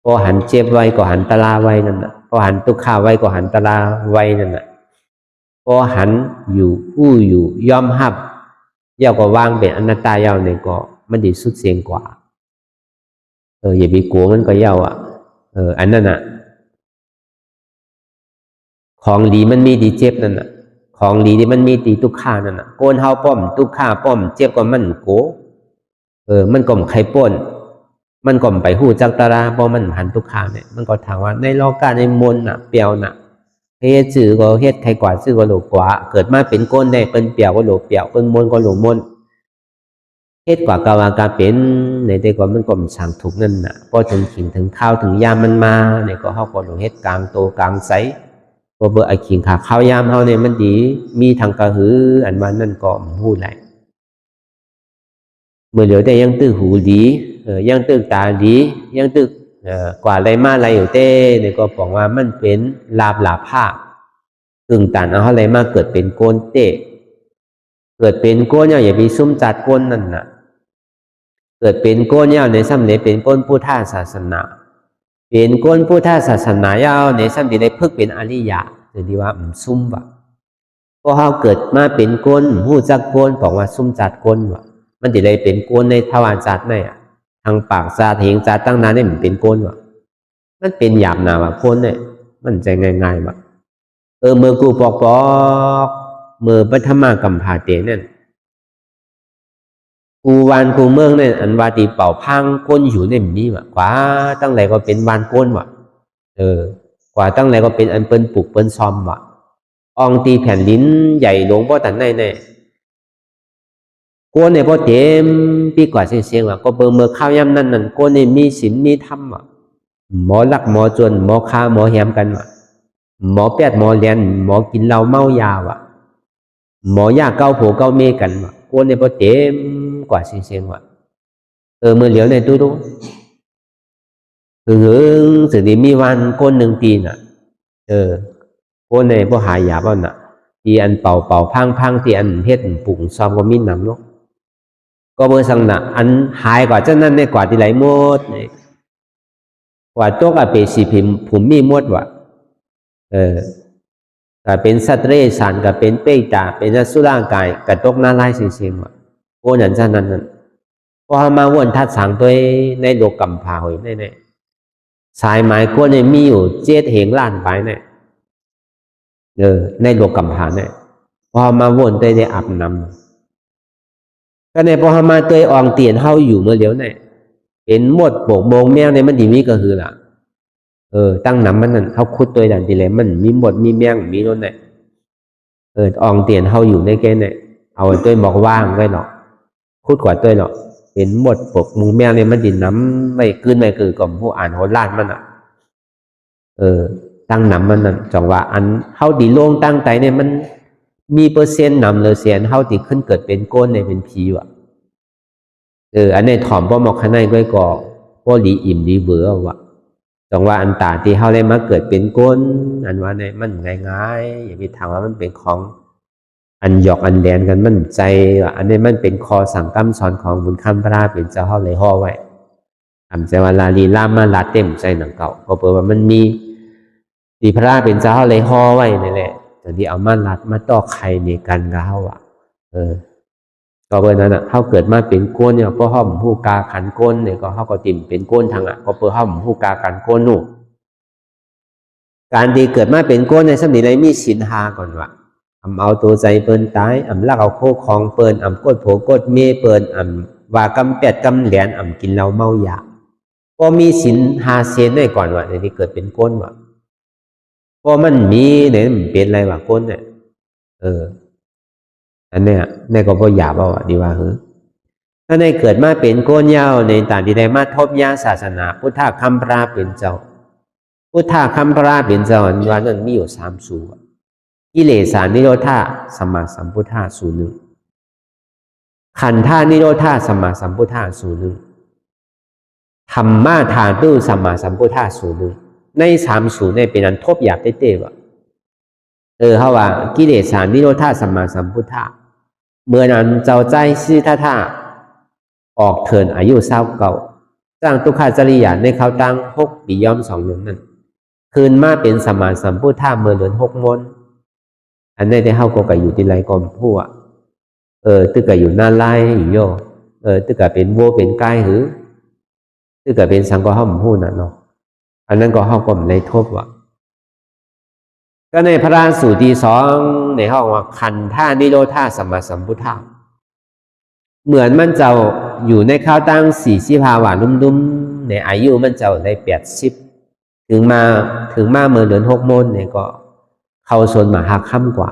พอหันเจ็บไว้ก็หันตะลาไว้นั่นน่ะพอหันทุกข์ไว้ก็หันตะลาไว้นั่นน่ะพอหันอยู่ผู้อยู่ยอมรับยาวกว่าวางเป็นอนัตตายาวเนี่ยก็มันดีสุดเสียงกว่าอย่าไปกลัวมันก็ยาวอันนั้นของดีมันมีดีเจ็บนั่นของดีที่มันมีตีทุกข้านั่นโกนเฮาป้อมทุกข้าป้อมเจ็บก็มันโกมันก่อมไข่ป้นมันก่อมไปหูจักตาราเพราะมันหันทุกข้าเนี่ยมันก็ถามว่าในโลกาในมนเปียวเฮ็ดจื้อก็เฮ็ดใครกว่าซื่อก็โลกว่าเกิดมาเป็นก้นได้เป็นเปียวก็โลเปียวเป็นมนก็โลมนเฮ็ดกว่ากาวากาเป็นในแต่ก่อนมันก็สั่งถูกนั่นพอถึงขิงถึงข้าวถึงยามมันมาเนี่ยก็เฮาก็โลเฮ็ดกลางโตกลางไสบ่เบื่อไอ้ขิงขาข้าวยามเฮาเนี่ยมันดีมีทางกระหืออันว่านั่นก็ฮู้หลายเมื่อเหลียวแต่ยังตื้อหูดียังตื้อตาดียังตื้อกว่าไรมาไรอยู่เต้เนี่ยก็บอกว่ามันเป็นลาบหลาภาพตึงตันเอาอะไรมาเกิดเป็นโกนเต้เกิดเป็นโกนเนี่ยอย่าไปซุ่มจัดโกนนั่นเกิดเป็นโกนเนี่ยในซ้ำเนี่ยเป็นโกนพุทธศาสนาเป็นโกนพุทธศาสนายาวในซ้ำที่ได้พึกเป็นอริยะหรือที่ว่าซุ่มวะพอเขาเกิดมาเป็นโกนหูจักโกนบอกว่าซุ่มจัดโกนวะมันจะได้เป็นโกนในทวารจัดเนี่ยทางปากซาเถียงจัดตั้งนานเนี่ยมันเป็นโกนวะมันเป็นหยาบหนาวะโกนเนี่ยมันใจง่ายๆวะเมื่อกูปอกเมื่อปัทมากำพาเตนั่นกูวานกูเมืองเนี่ยอันวาตีเป่าพังก้นอยู่ในนี้วะกว่าตั้งไหนก็เป็นวานก้นวะกว่าตั้งไหนก็เป็นอันเปิ้นปลูกเปิ้นซอมวะอองตีแผ่นดินใหญ่หลวงพ่อตันในก้นเนี่ยพ่อเต็มปีกว่าเสียงวะก็เบิ่งเมื่อข้าวยำนั่นก้นเนี่ยมีศีลมีธรรมวะหมอลักหมอจนหมอค้าหมอแหมกันวะหมอแปดหมอเลียนหมอกินเหล้าเมายาวะหมอยาเก้าโผเก้าเมกันวะก้นเนี่ยพ่อเต็มกว่าเสียงวะเมื่อเหลียวในตู้สิ่งที่มีวันก้นหนึ่งตีน่ะก้นในพ่อหายาบ้าน่ะที่อันเป่าพังที่อันเฮ็ดปุ่งซอมก็มีน้ำเนาะก็เบอร์สังน่ะอันหายกว่าเจ้านั้นในกว่าที่ไหลหมดกว่าโต๊ะกับเปสีพิมผมมีหมดวะก็เป็นสัตว์เร่สันก็เป็นเป้ตาเป็นสุร่างกายกระตกหน้าไล่เสียงวะโอ้นั่นเจ้านั้นพอมาวนทัดสังตัวในโลกกำพาหอยแน่ สายไม้กวนเนี่ยมีอยู่7 เหงล้านไปเนี่ยในโลกกำพานเนี่ยพอมาวนตัวได้อาบน้ำก็ในพอมาตัวอองเตียนเฮาอยู่เมื่อเดียวเนี่ยเป็นหมดโบกโมงแมงในมันดีมีก็คือล่ะตั้งน้ำมันนั่นเขาคุดตัวดันทีเลยมันมีหมดมีแมงมีโน่นเนี่ยอองเตียนเฮาอยู่ในแกเนี่ยเอาตัวบอกว่างไว้หรอกคุดกว่าตัวหรอกเป็นหมดปกมูแมงเนี่ยมันดินน้ำไม่ขึ้นไม่คือก่อมผู้อ่านโหล้านมันอ่ะตั้งน้ำมันนั่นจังว่าอันเฮาดีโล่งตั้งใจเนี่ยมันมีเปอร์เซ็นต์นำเลยเสียนเฮาที่ขึ้นเกิดเป็นก้นในเป็นผีว่ะอันนี้ถ่อมพ่อหมอกข้างในก็ก่อพ่อดีอิ่มดีเบื่อว่ะจังว่าอันตาที่เฮาได้มาเกิดเป็นก้นอันว่าเนี่ยมันง่ายๆอย่าไปถามว่ามันเป็นของอันหยอกอันแลนกันมันใจว่าอันนี้มันเป็นคอสั่งกำสอนของบุญคำพระราเป็นเจ้าเฮาเลยห่อไว้ทำใจว่าลาลีลามาลาเต็มใจหนังเก่าก็เปิดว่ามันมีดีพระราเป็นเจ้าเฮาเลยห่อไว้นี่แหละแต่ที่เอามาลัดมาต่อไข่ในกันกับเฮาอ่ะก็เปิดนั้นอ่ะเฮาเกิดมาเป็นก้นเนี่ยเพราะเฮาผู้กาขันก้นเนี่ยก็เฮาก็ติ่มเป็นก้นทางอ่ะก็เปิดเฮาผู้กาขันก้นนู่การดีเกิดมาเป็นก้นในสมัยไหนมีศีล5ก่อนว่ะเอาตัวใจเปิ้นตายลักเอาโคของเปิ้นกดโผกดเมเปิ้นว่ากำเป็ดกำแหลนกินเหล้าเมายาก็มีศีล5 เซนได้ก่อนว่ะในที่เกิดเป็นก้นว่ะก็มันมีเนี่ยมันเป็นอะไรวะก้นเนี่ยอันเนี้ยในก็บ่หยาบเอาดีว่าถ้าในเกิดมาเป็นก้นยาวในต่างที่ได้มาทบยาศาสนาพุทธคัมภราเป็นเจ้าพุทธคัมภราเป็นเจ้าอันว่านั้นมีอยู่3 สูตรกิเลสานิโรธาสัมมาสัมพุทธะสูตร 1ขันธานิโรธาสัมมาสัมพุทธะสูตร 1ธรรมะทาตุสัมมาสัมพุทธะสูตร 1ใน3 สูตรเนี่ยเป็นอันทบหยาบเต้ๆว่ะเขาว่ากิเลสานิโรธาสัมมาสัมพุทธะเมื่อนั้นเจ้าใจสิทธะออกเถินอายุ20 เก่าสร้างทุกขจริยาในเขาตั้ง6 ปีย่อม2 เดือนนั้นคืนมาเป็นสัมมาสัมพุทธะเมื่อเดือน6 มนอันนี้ได้เฮาก็อยู่ที่ไรก่อมผู้ตึกก็อยู่หน้าไล่อยู่โยตึกก็เป็นวัวเป็นไก่หือตึกก็เป็นสังก็เฮาผู้น่ะเนาะอันนั้นก็เฮาก็ในทบว่ะก็ในพระราสูตรที่2ในห้องว่าขันธานิโรธาสัมมาสัมพุทธะเหมือนมันเจ้าอยู่ในข้าวตั้ง45 วันนุ่มๆในอายุมันเจ้าได้80ถึงมาเมื่อเดือน6 มนเนี่ยก็เข้าโซนมหาค่ำกว่า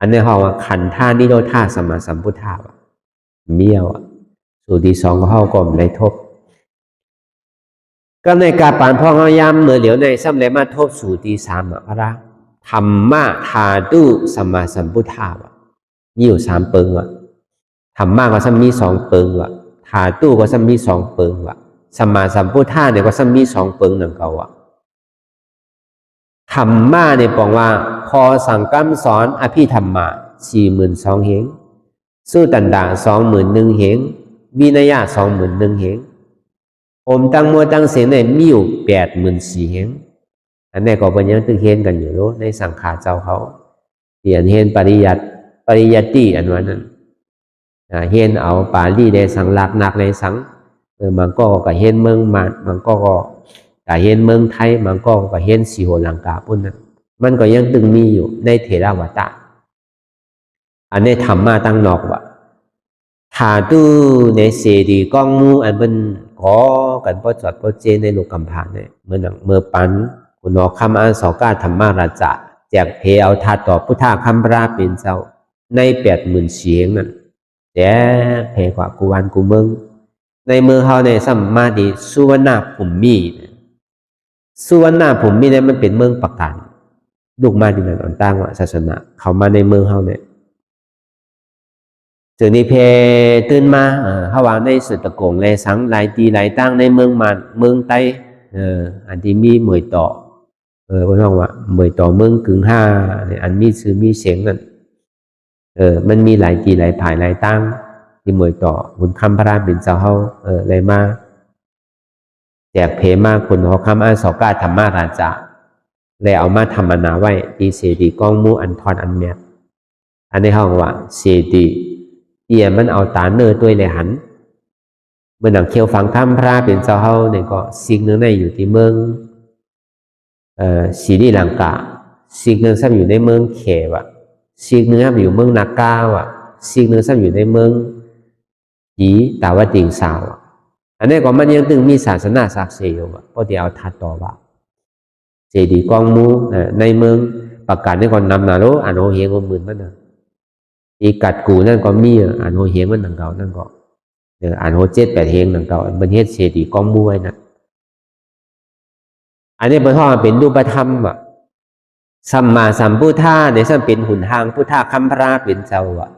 อันนี้ห้องว่าขันธานิโรธาสัมมาสัมพุทธะเมี่ยวสูตรที่2ก็เฮาก็ในทบก็ในการปานพ่อเฮายามเมื่อเหลียวในซ้ำเลยมาทบสูตรที่3พระราธรรมะทาตุสัมมาสัมพุทธะมีอยู่3 เปิงว่ะธรรมะก็ซ้ำมี2 เปิงว่ะทาตุก็ซ้ำมี2 เปิงว่ะสัมมาสัมพุทธะเนี่ยก็ซ้ำมี2 เปิงนั่นเก่าว่ะธรรมะเนี่ยบอกว่าพอสั่งกำสอนอภิธรรมะ42,000 เหงสู้ตันดา21,000 เหงวินัยะ21,000 เหงผมตั้งมัวตั้งเสียงเนี่ยมีอยู่84,000 เหงอันนี้ก็เป็นยังตึกเห็นกันอยู่รู้ในสังขารเจ้าเขาเรียนเห็นปริยัติอันว่านั้นเห็นเอาปาลีได้สังลักนักในสังมันก็เห็นเมืองมันก็เห็นเมืองไทยมันก็เห็นสีโหลังกาพุ่นนั้นมันก็ยังตึงมีอยู่ในเถรวตะอันนี้ธรรมะตั้งนอกว่าถาตู้ในเสดีกองมูอันเป็นก่อกันพอจอดพอเจในโลกกำพานเนี่ยเมื่อปันคุณอคำอันสอกาธรรมราชาแจกเพเอาทาต่อพุทธคัมภราเป็นเจ้าใน80,000 เสียงนั่นแต่เพกว่ากูวันกูเมืองในเมืองเฮาในสัมมาดิสุวรรณภูมิเนี่ยมันเป็นเมืองประกันลูกมาดินันอ่อนตั้งว่าศาสนาเขามาในเมืองเฮาเนี่ยถึงนี้เพตื่นมาเฮาว่าในสุตะโกงแลสังหลายตีหลายตั้งในเมืองมันเมืองไต้อันที่มีหมวยต่อพวกน้องว่าหมวยต่อเมืองกึ่ง5เนี่ยอันมีชื่อมีเสียงนั่นมันมีหลายตีหลายภายหลายตั้งที่หมวยต่อบุญคำพระราเป็นเจ้าเฮาเลยมาแจกเพมาคนหอคำอันสอกาธรรมราชาเลยเอามาธรรมนาไว้ตีเสดีกองมูอันทอนอันแมบอันในห้องว่าเสดีมันเอาตาเนอตัวเลยหันเมื่อหนังเคียวฟังคำพระเป็นเจ้าเฮาเนี่ยก็สิ่งนึงในอยู่ที่เมือง ศรีลังกาซีกหนึ่งซ้ำอยู่ในเมืองเขวะซีกหนึ่งซ้ำอยู่เมืองนากาวะซีกหนึ่งซ้ำอยู่ในเมืองจีตาวติงสาวะอันนี้ก็มันยังตึงมีศาสนาศักดิ์สิทธิ์อยู่วะเพราะเดี๋ยวทัดต่อว่าเจดีย์กองมูในเมืองประกาศนี่ก่อนนำนาโรอ่านโอเฮียงก็หมื่นมันนะอีกัดกูนั่นก็มีอ่านโอเฮียงมันหนังเก่านั่นก็อ่านโอ7-8เฮงหนังเก่ามันเฮ็ดเจดีย์กองมูไว้นะอันนี้เป็นข้อเป็นรูปธรรมอ่ะสัมมาสัมพุทธะเนี่ยซึ่งเป็นหุ่นทางพุทธะคัมภราเป็นเจ้าอ่ะ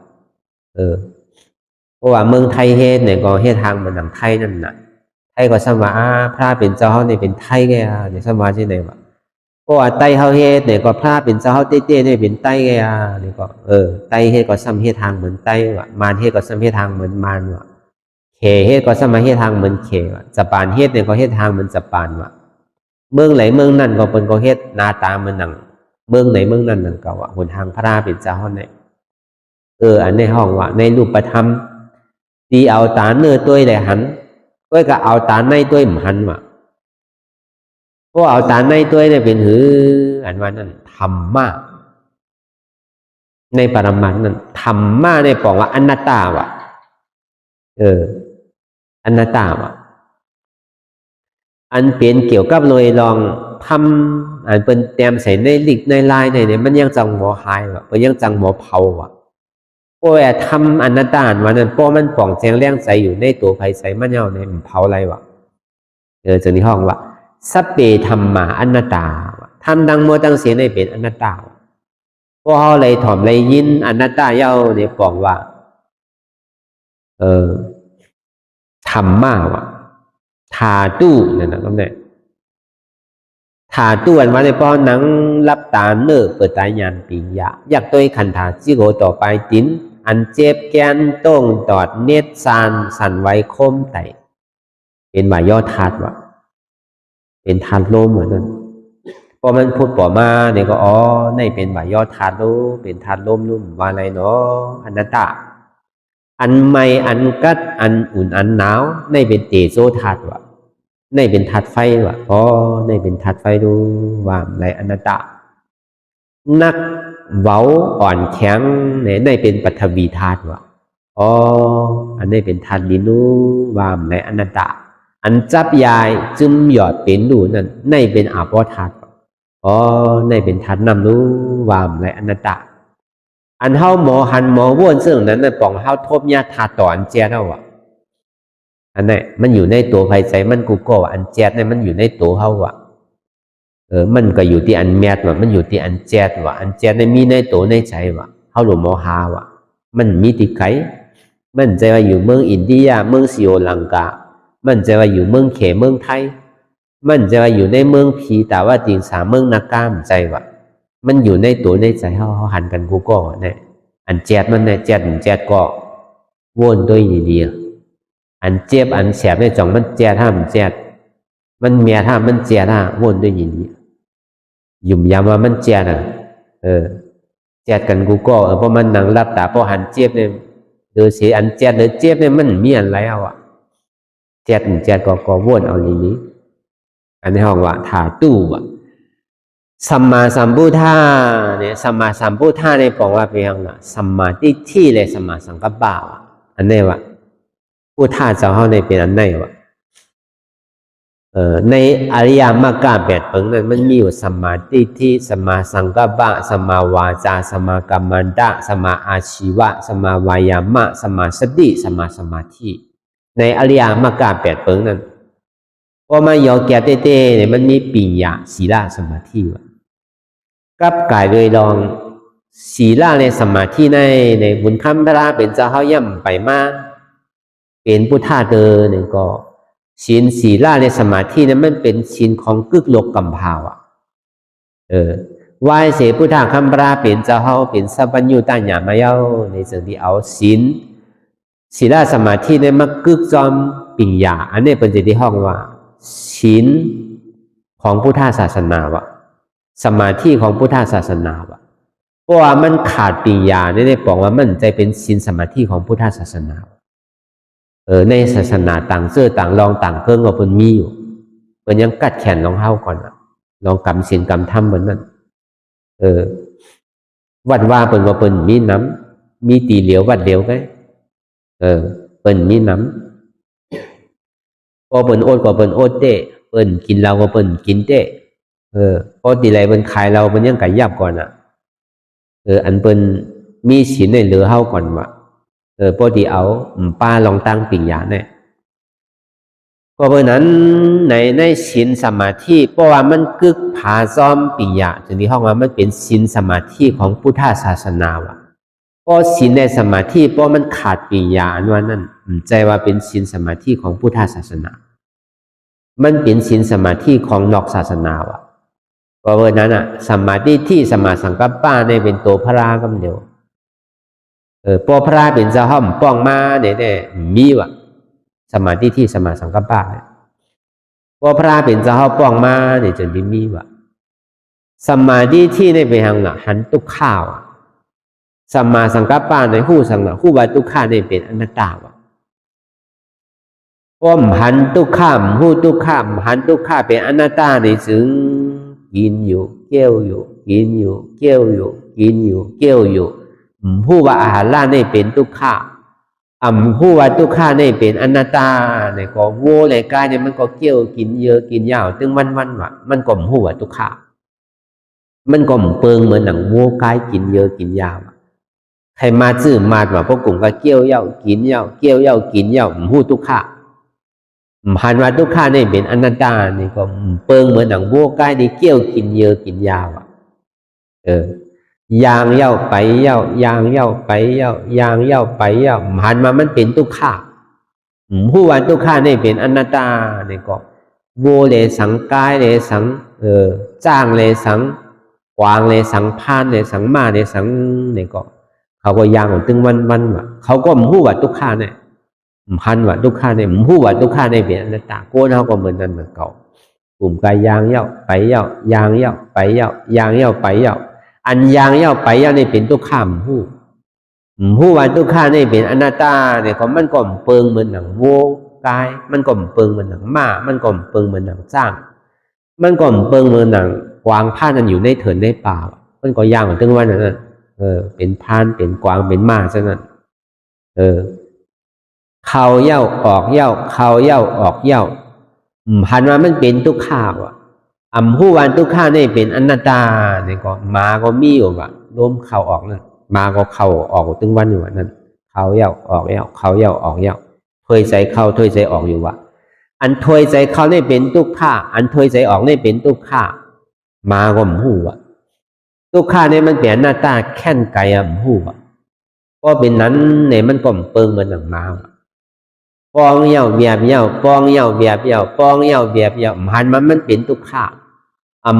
เพราะว่าเมืองไทยเฮ็ดเนี่ยก็เฮ็ดทางมันหนังไทยนั่นน่ะไทยก็สัมมาพระเป็นเจ้าเนี่ยเป็นไทยแกเนี่ยสัมมาที่ไหนวะเพราะว่าไต้เฮาเฮ็ดเนี่ยก็พระเป็นเจ้าเต้ๆเนี่ยเป็นไต้แกนี่ก็ไต้เฮ็ดก็สัมเฮ็ดทางเหมือนไต้ว่ะมารเฮ็ดก็สัมเฮ็ดทางเหมือนมารว่ะเขเฮ็ดก็สัมมาเฮ็ดทางเหมือนเขว่ะจะปานเฮ็ดเนี่ยก็เฮ็ดทางเหมือนจะปานว่ะเมืองไหนเมืองนั่นก็เป็นก็เฮ็ดหน้าตาเหมือนหนังเมืองไหนเมืองนั่นหนังเก่าอ่ะหนทางพระเป็นเจ้าเนี่ยอันในห้องว่าในรูปธรรมตีเอาตาเนื้อตัวเลยหันตัวก็เอาตาในตัวมหันว่ะเพราะเอาตาในตัวเนี่ยเป็นหืออันว่านั่นธรรมะในปรมัตถ์นั้นธรรมะในปองว่าอนัตตาว่ะอนัตตาว่ะอันเป็นเกี่ยวกับลอยลองทำอันเป็นเตรียมใส่ในลิกในลายในเนี่ยมันยังจังหมอหายว่ะมันยังจังหมอเผาว่ะเพราะว่าทำอนัตตาวันนั้นเพราะมันป่องแจงแรงใจอยู่ในตัวไผ่ใส่มันเน่าในมันเผาอะไรว่ะจะในห้องว่าสัพเพธัมมาอนัตตาทำดังโมดังเสียงในเป็นอนัตตาเพราะเขาเลยถ่อมเลยยินอนัตตาเย้าในป่องว่าธรรมะว่ะธาตุนั่นนะก็เนี่ยธาตุอันว่าในป้อนังรับตาเนื้อเปิดตายานปิญญาอยากตัวขันธาจิโกต่อไปตินอันเจ็บแกนต้งตอดเนตรซานสันไว้คมไตเป็นว่ายอดธาตุว่ะเป็นธาตุลมเหมือนนั้นพอมันพูดต่อมาเนี่ยก็ในเป็นว่ายอดธาตุเป็นธาตุลมนุ่มว่าอะไรเนาะอนัตตาอันใหม่อันกัดอันอุ่นอันหนาวในเป็นเตโซธาตุว่ะในเป็นธาตุไฟว่ะในเป็นธาตุไฟดูว่าในอนัตตานักเว้าอ่อนแข็งในเป็นปฐวีธาตุว่ะอันนี้เป็นธาตุดินดูว่าในอนัตตาอันจับยายจึมหยอดเป็นดูนั่นในเป็นอาปธาตุในเป็นธาตุน้ำดูว่าในอนัตตาอันเฮาหมอหันหมอว่นซึ่งนั้นน่ะป่องเฮาทบยาธาตุต่ออันเจียเฮาอ่ะอันนี้มันอยู่ในตัวไผใจมันกูก็อันแจ๊ดเนี่ยมันอยู่ในตัวเฮาว่ะมันก็อยู่ที่อันแมทว่ะมันอยู่ที่อันแจ๊ดว่ะอันแจ๊ดเนี่ยมีในตัวในใจว่ะเฮาหลวงหมอหาว่ะมันมีที่ไกมันใจว่าอยู่เมืองอินเดียเมืองศรีลังกามันใจว่าอยู่เมืองเขเมืองไทยมันใจว่าอยู่ในเมืองผีแต่ว่าจริงสาเมืองนากามใจว่ะมันอยู่ในตัวในใจเฮาหันกันกูก็เนี่ยอันแจ๊ดมันเนี่ยแจ๊ดก็วนด้วยดีๆอันเจ็บอันแสบในจ่องมันแจ๊ดห้ามแจ๊ดมันเมียห้ามมันแจ๊ดห้าวนด้วยดีๆยุ่มยามว่ามันแจ๊ดแจ๊ดกันกูก็เพราะมันนั่งรับตาพอหันเจ็บเนี่ยเดือเสียอันแจ๊ดเดือเจ็บเนี่ยมันมีอะไรเอาอ่ะแจ๊ดก็วนเอาดีๆอันนี้ห้องว่าถาตู้อ่ะสัมมาสัมพุทธะเนี่ยสัมมาสัมพุทธะเนี่ยบอกว่าเป็นยังไงสัมมาทิฏฐิเลยสัมมาสังกัปปะอันนี้ว่าพุทธะเจ้าเขาในเป็นอันไหนวะในอริยมรรค8ผลนั้นมันมีอยู่สัมมาทิฏฐิสัมมาสังกัปปะสัมมาวาจาสัมมากัมมันตะสัมมาอาชีวะสัมมาวายามะสัมมาสติสัมมาสมาธิในอริยมรรค8ผลนั้นพอมาโยแก่เต้ๆเนี่ยมันมีปัญญาศีลสมาธิวะกับกายโดยลองศีลในสมาธิในบุญคำพระเป็นเจ้าเฮาย่ำไปมาเป็นพุทธะเดินเนี่ยก็ศีลในสมาธินั้นมันเป็นศีลของกึกโลกกัมภาวะวายเสพุทธะคำพระเป็นเจ้าเฮาเป็นสัพพัญญูตัญญามายาในสิ่งที่เอาศีลสมาธิเนี่ยมากึกจอมปัญญาอันนี้เป็นสิ่งที่ห้องว่าศีลของพุทธศาสนาวะสมาธิของพุทธศาสนาวะเพราะว่ามันขาดปัญญาเนี่ยได้บอกว่ามันจะเป็นศีลสมาธิของพุทธศาสนาในศาสนาต่างเสื้อต่างรองต่างเครื่องก็เพิ่นมีอยู่เพิ่นยังกัดแขนน้องเฮาก่อน ลองกำศีลกำธรรมบนนั้นวัดว่าเปิ่นว่าเปิ่นมีน้ำมีตีเหลียววัดเหลียวไงเปิ่นมีน้ำพอเปิ่นโอดก็เปิ่นโอดเต้เปิ่นกินเราก็เปิ่นกินเต้พอตีไรเปิ่นขายเราเปิ่นยังไก่ยับก่อนอ่ะอันเปิ่นมีศีลในเหลือเฮาก่อนว่าพอดีเอาป้าลองตั้งปิ่งยาเนี่ยก็เพราะนั้นในศีลสมาธิเพราะว่ามันกึกผาซ้อมปิ่งยาถึงที่ห้องว่ามันเป็นศีลสมาธิของพุทธศาสนาว่ะเพราะศีลในสมาธิเพราะมันขาดปิ่งยาอันว่านั่นใจว่าเป็นศีลสมาธิของพุทธศาสนามันเป็นศีลสมาธิของนอกศาสนาว่ะเพราะนั้นอ่ะสมาธิที่สมาสังกัปปะในเป็นตัวพระรากำเดียวพอพระเป็นเจ้าห้อมป้องมาเนี่ยมีว่ะสมาธิที่สมาสังกัปปะเนี่ยพอพระเป็นเจ้าห้อมป้องมาเนี่ยจนมีว่ะสมาธิที่ในไปทางหันตุกข้าวสมาสังกัปปะในหู้สังหู้ว่าตุกข้าในเป็นอนัตตาว่ะป้อมหันตุกข้ามหู้ตุกข้ามหันตุกข้าเป็นอนัตตาในซึ่งกินอยู่เกี่ยวอยู่กินอยู่เกี่ยวอยู่กินอยู่เกี่ยวอยู่ผู้ว่าอาหารล่าในเป็นทุกข้าผู้ว่าทุกข้าในเป็นอนัตตาเนี่ยก็โว้เลยกายเนี่ยมันก็เกี่ยวกินเยอะกินยาวตึงวันว่ะมันก็ผู้ว่าทุกข้ามันก็เปิงเหมือนหนังโว้กายกินเยอะกินยาวใครมาจื้อมาว่าพวกกลุ่มก็เกี่ยวเย่ากินเย่าเกี่ยวเย่ากินเย่าผู้ทุกข้าหันว่าทุกข้าในเป็นอนัตตาเนี่ยก็เปิงเหมือนหนังโว้กายที่เกี่ยวกินเยอะกินยาวยางเย่าไปเย่ายางเย่าไปเย่ายางเย่าไปเย่าหันมามันเป็นทุกข้าผู้ว่าทุกข้านี่เป็นอนัตตาเนี่ยก็โวเลสังกายเลสังจ้างเลสังกวางเลสังพานเลสังมาเลสังเนี่ยก็เขาก็ยางของตึงวันว่ะเขาก็ผู้ว่าทุกข้าเนี่ยหันว่าทุกข้าเนี่ยผู้ว่าทุกข้าเนี่ยเป็นอนัตตาโกนเขาก็เหมือนนั้นเหมือนเก่ากลุ่มกายยางเย่าไปเย่ายางเย่าไปเย่ายางเย่าไปเย่าอันยางเย่าไปเย่านี่เป็นทุกข้ามผู้ว่าทุกข้านี่เป็นอนัตตาเนี่ยก็มันก็เปิงเหมือนหนังโวกายมันก็เปิงเหมือนหนังม้ามันก็เปิงเหมือนหนังจ้างมันก็เปิงเหมือนหนังกวางพานนั้นอยู่ในเถินในป่ามันก็ย่างถึงวันนั้นเป็นพานเป็นกวางเป็นม้าซะนั่นเข้าเย่าออกเย่าเข้าเย่าออกเย่าหันมามันเป็นทุกข้าว่ะผู้วันทุกข้านี่เป็นอนัตตาเนี่ยก็มาก็มีอยู่ว่ะล้มเข่าออกนั่นมาก็เข่าออกถึงวันอยู่ว่ะนั่นเข่าเย่าออกเย่าเข่าเย่าออกเย่าถอยใจเข้าถอยใจออกอยู่ว่ะอันถอยใจเข้านี่เป็นทุกข้าอันถอยใจออกนี่เป็นทุกข้ามาก็หูว่ะทุกข้านี่มันเป็นอนัตตาแค่นไกลหูว่ะก็เป็นนั้นเนี่ยมันก็เปิงเหมือนหนังมาปองเย่าเบียบเย่าปองเย่าเบียบเย่าปองเย่าเบียบเย่าหันมันเป็นทุกข้า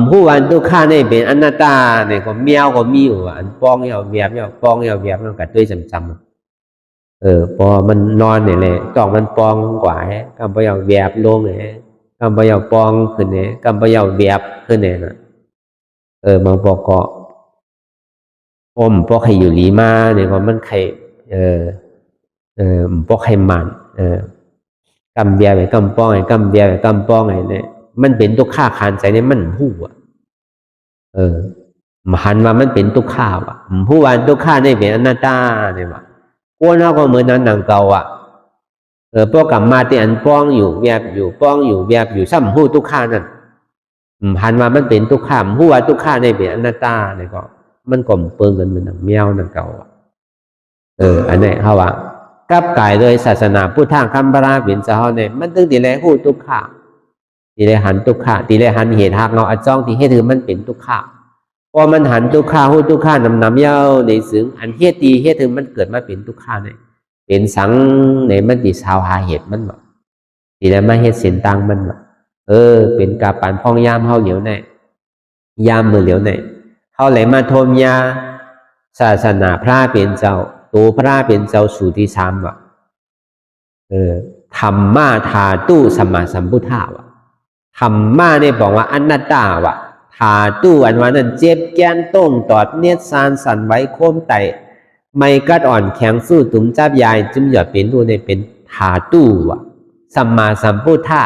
ผู้วันทุกข้านี่เป็นอนัตตาเนี่ยก็เมียวก็มีอยู่อันปองเย่าเบียบเย่าปองเย่าเบียบมันก็ด้วยจำพอมันนอนเนี่ยเลยต้องมันปองกว่ากำปะเย่าเบียบลงเนี่ยกำปะเย่าปองขึ้นเนี่ยกำปะเย่าเบียบขึ้นเนี่ยนะบางปอกก็ปอกใครอยู่หลีมาเนี่ยก็มันใครปอกใครมันกำเบียบไอ้กำป้องไอ้กำเบียบไอ้กำป้องไอ้เนี่ยมันเป็นทุกข้าขานใจเนี่ยมันหู้หันมามันเป็นทุกข้าว่ะผู้วันทุกข้าเนี่ยเป็นอนัตตาเนี่ยว่ะกวนเขาก็เหมือนนั้นหนังเก่าอ่ะพวกกลับมาที่อันป้องอยู่เบียบอยู่ป้องอยู่เบียบอยู่ซ้ำหู้ทุกข้านั่นหันมามันเป็นทุกข้าผู้วันทุกข้าเนี่ยเป็นอนัตตาเนี่ยก็มันก่อมเปิงกันเหมือนหนังแมวหนังเก่าอันนี้เขาว่ากับกายเลยศาสนาพุทธคำพระเป็นเจ้าเนี่ยมันตึงตีแลหู้ทุกข้าตีแลหันทุกข้าตีแลหันเหตุหักเงาอัดจ้องที่ให้ถือมันเป็นทุกข้าพอมันหันทุกข้าหู้ทุกข้านำเย้าในซึ่งอันเฮ็ดตีเฮ็ดถือมันเกิดมาเป็นทุกข้าเนี่ยเป็นสังในมันตีสาวหาเหตุมันแบบตีแลมาเฮ็ดเส้นตังมันแบบเป็นกาปานพองยามเฮาเหลียวแน่ยามมือเหลียวแน่เฮาไหลมาโทมยาศาสนาพระเป็นเจ้าตัวพระเป็นเจ้าสู่ที่สามว่ะธรรมะธาตุสัมมาสัมพุทธะว่ะธรรมะเนี่ยบอกว่าอนัตตาว่ะธาตุอันว่านั้นเจ็บแก้นต้งตอดเนียดซานสั่นไหวโค้มไตไม่กัดอ่อนแข็งสู้ตุ้มจับยายจึงอย่าเป็นดูในเป็นธาตุว่ะสัมมาสัมพุทธะ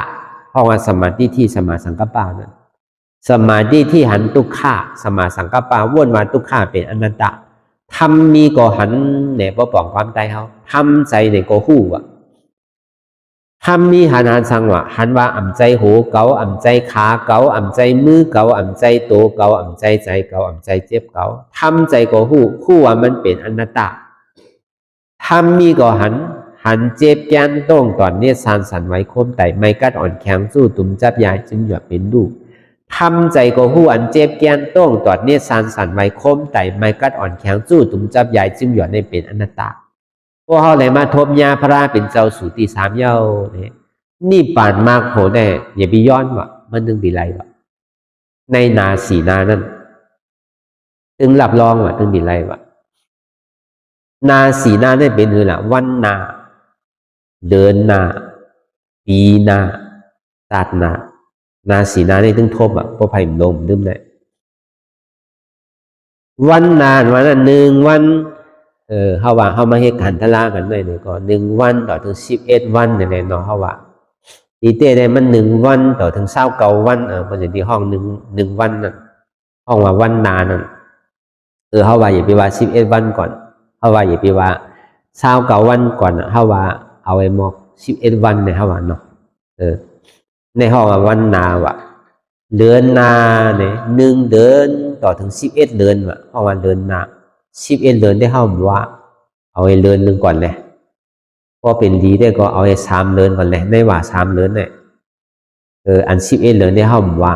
เพราะว่าสมาธิที่สัมมาสังกัปปะนั้น สมาธิที่หันทุกขาสมาสังกัปปะว่นวาทุกขาเป็นอนัตตาทำมีก็หันเนี่ยบ่ป้องความตายเขาทำใจเนี่ยก็หู้อ่ะทำมีหันสังว่าหันว่าอ่ำใจโหเกาอ่ำใจขาเกาอ่ำใจมือเกาอ่ำใจโตเกาอ่ำใจใจเกาอ่ำใจเจ็บเกาทำใจก็หู้คู่ว่ามันเป็นอนัตตาทำมีก็หันเจ็บแกนต้องตอนนี้สานสันไว้คมไตไม่กัดอ่อนแข็งสู้ตุ่มจับยายจึงหยดเป็นลูกทำใจก็หู้อันเจ็บแกนต้องตอนนี้สานสันไว้คมไตไม่กัดอ่อนแข็งสู้ตุ่มจับยายจึงหยดในเป็นอนัตตาพวกเขาเลยมาทบยาพระเป็นเจ้าสู่ตีสามเย้าเนี่ยนี่ป่านมากโหแน่อย่าไปย้อนวะมันนึงดีไรวะในนาสีนานั่นตึงหลับรองวะตึงดีไรวะนาสีนาได้เป็นคือละวันนาเดินนาปีนาศาสนานาสีนาได้ตึงทบอ่ะพอไผ่ลมดื่มได้วันนานวันนั้นหนึ่งวันเขาว่าเขามาเฮ็ดขันทลากันหน่อยก็1 วันต่อถึง11 วันเนี่ยเนาะเขาว่าดีเต้ได้มัน1 วันต่อถึง29 วันมันจะที่ห้องหนึ่งวันนั่นห้องว่าวันนานั่นเขาว่าอย่าไปว่า11 วันก่อนเขาว่าอย่าไปว่า29 วันก่อนเขาว่าเอาไว้มอก11 วันเนี่ยเขาว่าเนาะในห้องว่าวันนาว่ะเดือนนาเนี่ย1 เดือนต่อถึง11 เดือนว่ะห้องว่าเดือนนา11 เดือนได้เข้าว่าเอาไอ้เดือนหนึ่งก่อนเลยพอเป็นดีได้ก็เอาไอ้3 เดือนก่อนเลยได้ว่า3 เดือนเนี่ยอัน11 เดือนได้เข้าว่า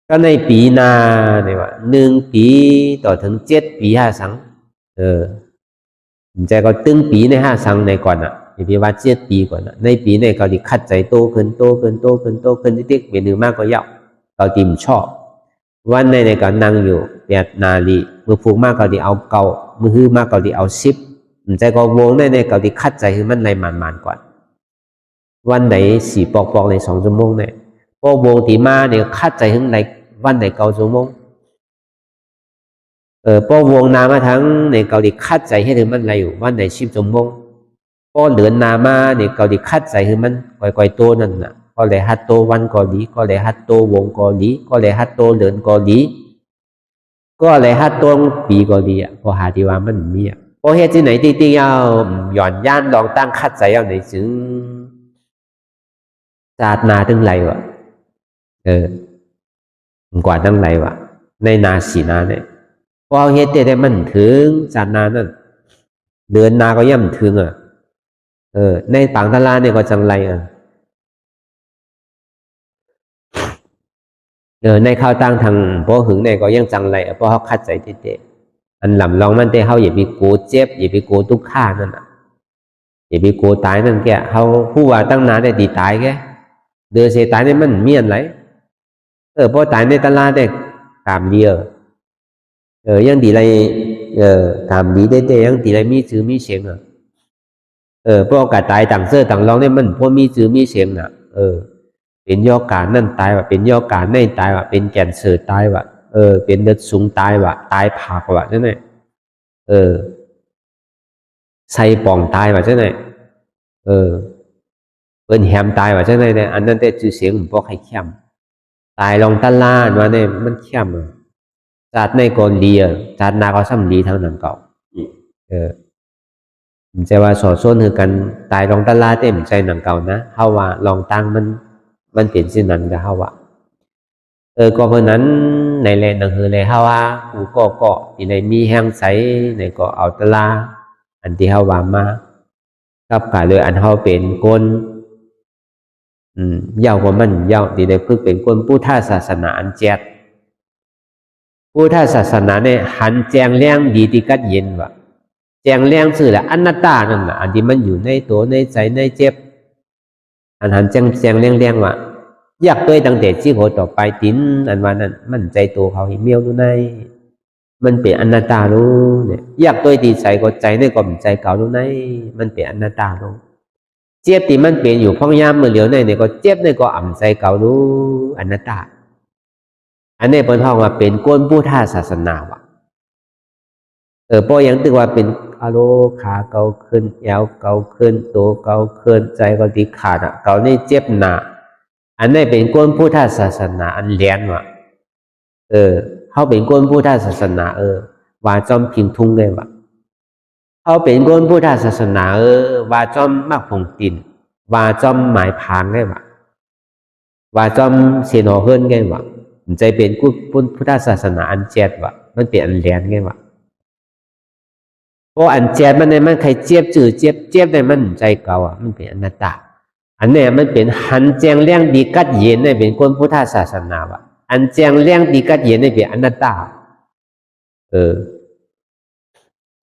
ก็ในปีนาเนี่ยว่า1 ปีต่อถึง7 ปี5 สังใจก็ตึงปีใน5 สังในก่อนอย่าไปว่า7 ปีก่อนในปีในก็ดิคัดใจโตขึ้นติ๊กเป็นหนึ่งมากก็ยาวเราติมชอบวันในก็นั่งอยู่8 นาฬิมือผูกมากก็ดิเอาเก่ามือหื้อมากก็ดิเอา10ใจก็วงในก็ดิคัดใจคือมันในมันก่อนวันไหนสีปอกใน2 ชั่วโมงเนี่ยพอวงตีมาเนี่ยคัดใจถึงในวันไหน9 ชั่วโมงพอวงนามาทั้งในเกาหลีคัดใจให้ถึงมันอะไรอยู่วันไหน10 ชั่วโมงพอเหลือนามาเนี่ยเกาหลีคัดใจคือมันก่อยโตนั่นน่ะก็เลยฮัตโตวันเกาหลีก็เลยฮัตโตวงเกาหลีก็เลยฮัตโตเหลือนเกาหลีก็เลยฮัตโตปีเกาหลีพอหาที่ว่ามันมีพอเหตุที่ไหนที่เอาหย่อนย่านลองตั้งคัดใจเอาไหนถึงศาสนาถึงไรวะกว่าตั้งไรวะในนาสีนาเนี่ยพอเหตุได้มันถึงศาสนานั่นเดือนนาก็ย่ำถึงในปางทลาเนี่ยก็จังไรในข้าวตั้งทางพอหึงเนี่ยก็ยังจังไรเพราะเขาคัดใจเจ๊อันหลำลองมันแต่เขาอย่าไปโกเจ็บอย่าไปโกทุกข้านั่นอย่าไปโกตายนั่นแกเขาผู้ว่าตั้งนานได้ดีตายแกเดือเสียตายเนี่ยมันเมียนไรพอตายในตลาดได้ตามเดียวยังดีไรตามดีได้ยังดีไรมีชื่อมีเสียงพวกกะตายต่างเสื้อต่างร้องเนี่ยมันพวกมีชื่อมีเสียงเป็นย่อการนั่นตายว่ะเป็นย่อการในตายว่ะเป็นแก่นเสือตายว่ะเป็นเดือดสูงตายว่ะตายผักว่ะใช่ไหมใส่ป่องตายว่ะใช่ไหมเป็นแฮมตายว่ะใช่ไหมเนี่ยอันนั้นแต่ชื่อเสียงพวกให้เข้มตายลองตะลาว่าเนี่ยมันเข้มจัดในกอลีจัดนาก็ซ้ำลีทั้งนั้นเก่าใจว่าสอดส้นคือกันตายลองตะลาเต็มใจหนังเก่านะเฮาว่าลองตั้งมันเปลี่ยนสิ่งนั้นก็เฮาว่าก็เพราะนั้นในแลนังคือในเฮาว่ากูก็ที่ในมีแห้งใสในก็เอาตะลาอันที่เฮาว่ามากับกะเลยอันเฮาเป็นคนยาวกว่ามันยาวที่ได้พึกเป็นคนพุทธศาสนาอันแจกพุทธศาสนาเนี่ยหันแจงแรงดีที่กัดเย็นว่ะแจงแรงสื่อแหละอนัตตานั่นน่ะอันที่มันอยู่ในตัวในใจในเจ็บอันหันแจงแรงว่ะอยากตัวตั้งแต่ที่โหต่อไปติ้นอันว่านั้นมันใจตัวเขาหิเมียวดูในมันเป็นอนัตตารู้เนี่ยอยากตัวดีใจก็ใจในก็ใจเก่าดูในมันเป็นอนัตตารู้เจ็บที่มันเป็นอยู่พ่องยามมือเหลียวในเนี่ยก็เจ็บในก็อ่ำใจเก่ารู้อนัตตาอันนี้เป็นห้องว่าเป็นก้นพุทธศาสนาว่ะพออย่างตึกว่าเป็นอารมณ์ขาเกาขึ้นยาวเกาขึ้นตัวเกาขึ้นใจก็ดีขาดเกานี่เจ็บหนา อันนี้เป็นก้นพุทธศาสนาอันเลียนว่ะเขาเป็นก้นพุทธศาสนาว่าจอมพิงทุ่งได้ว่ะเขาเป็นก้นพุทธศาสนาว่าจอมมักผงตินว่าจอมหมายพางได้ว่ะว่าจอมเสียนหอเฮิรนไงว่ะมันใจเป็นกุพุทธศาสนาอันเจ็ดว่ะมันเป็นอันเลียนไงว่ะเพราะอันเจ็ดมันในมันใครเจี๊ยบจืดเจี๊ยบในมันใจเก่าอ่ะมันเป็นอนัตตาอันนี้มันเป็นหันแจงเลี้ยงดีกัดเย็นในเป็นก้นพุทธศาสนาว่ะอันแจงเลี้ยงดีกัดเย็นในเป็นอนัตตา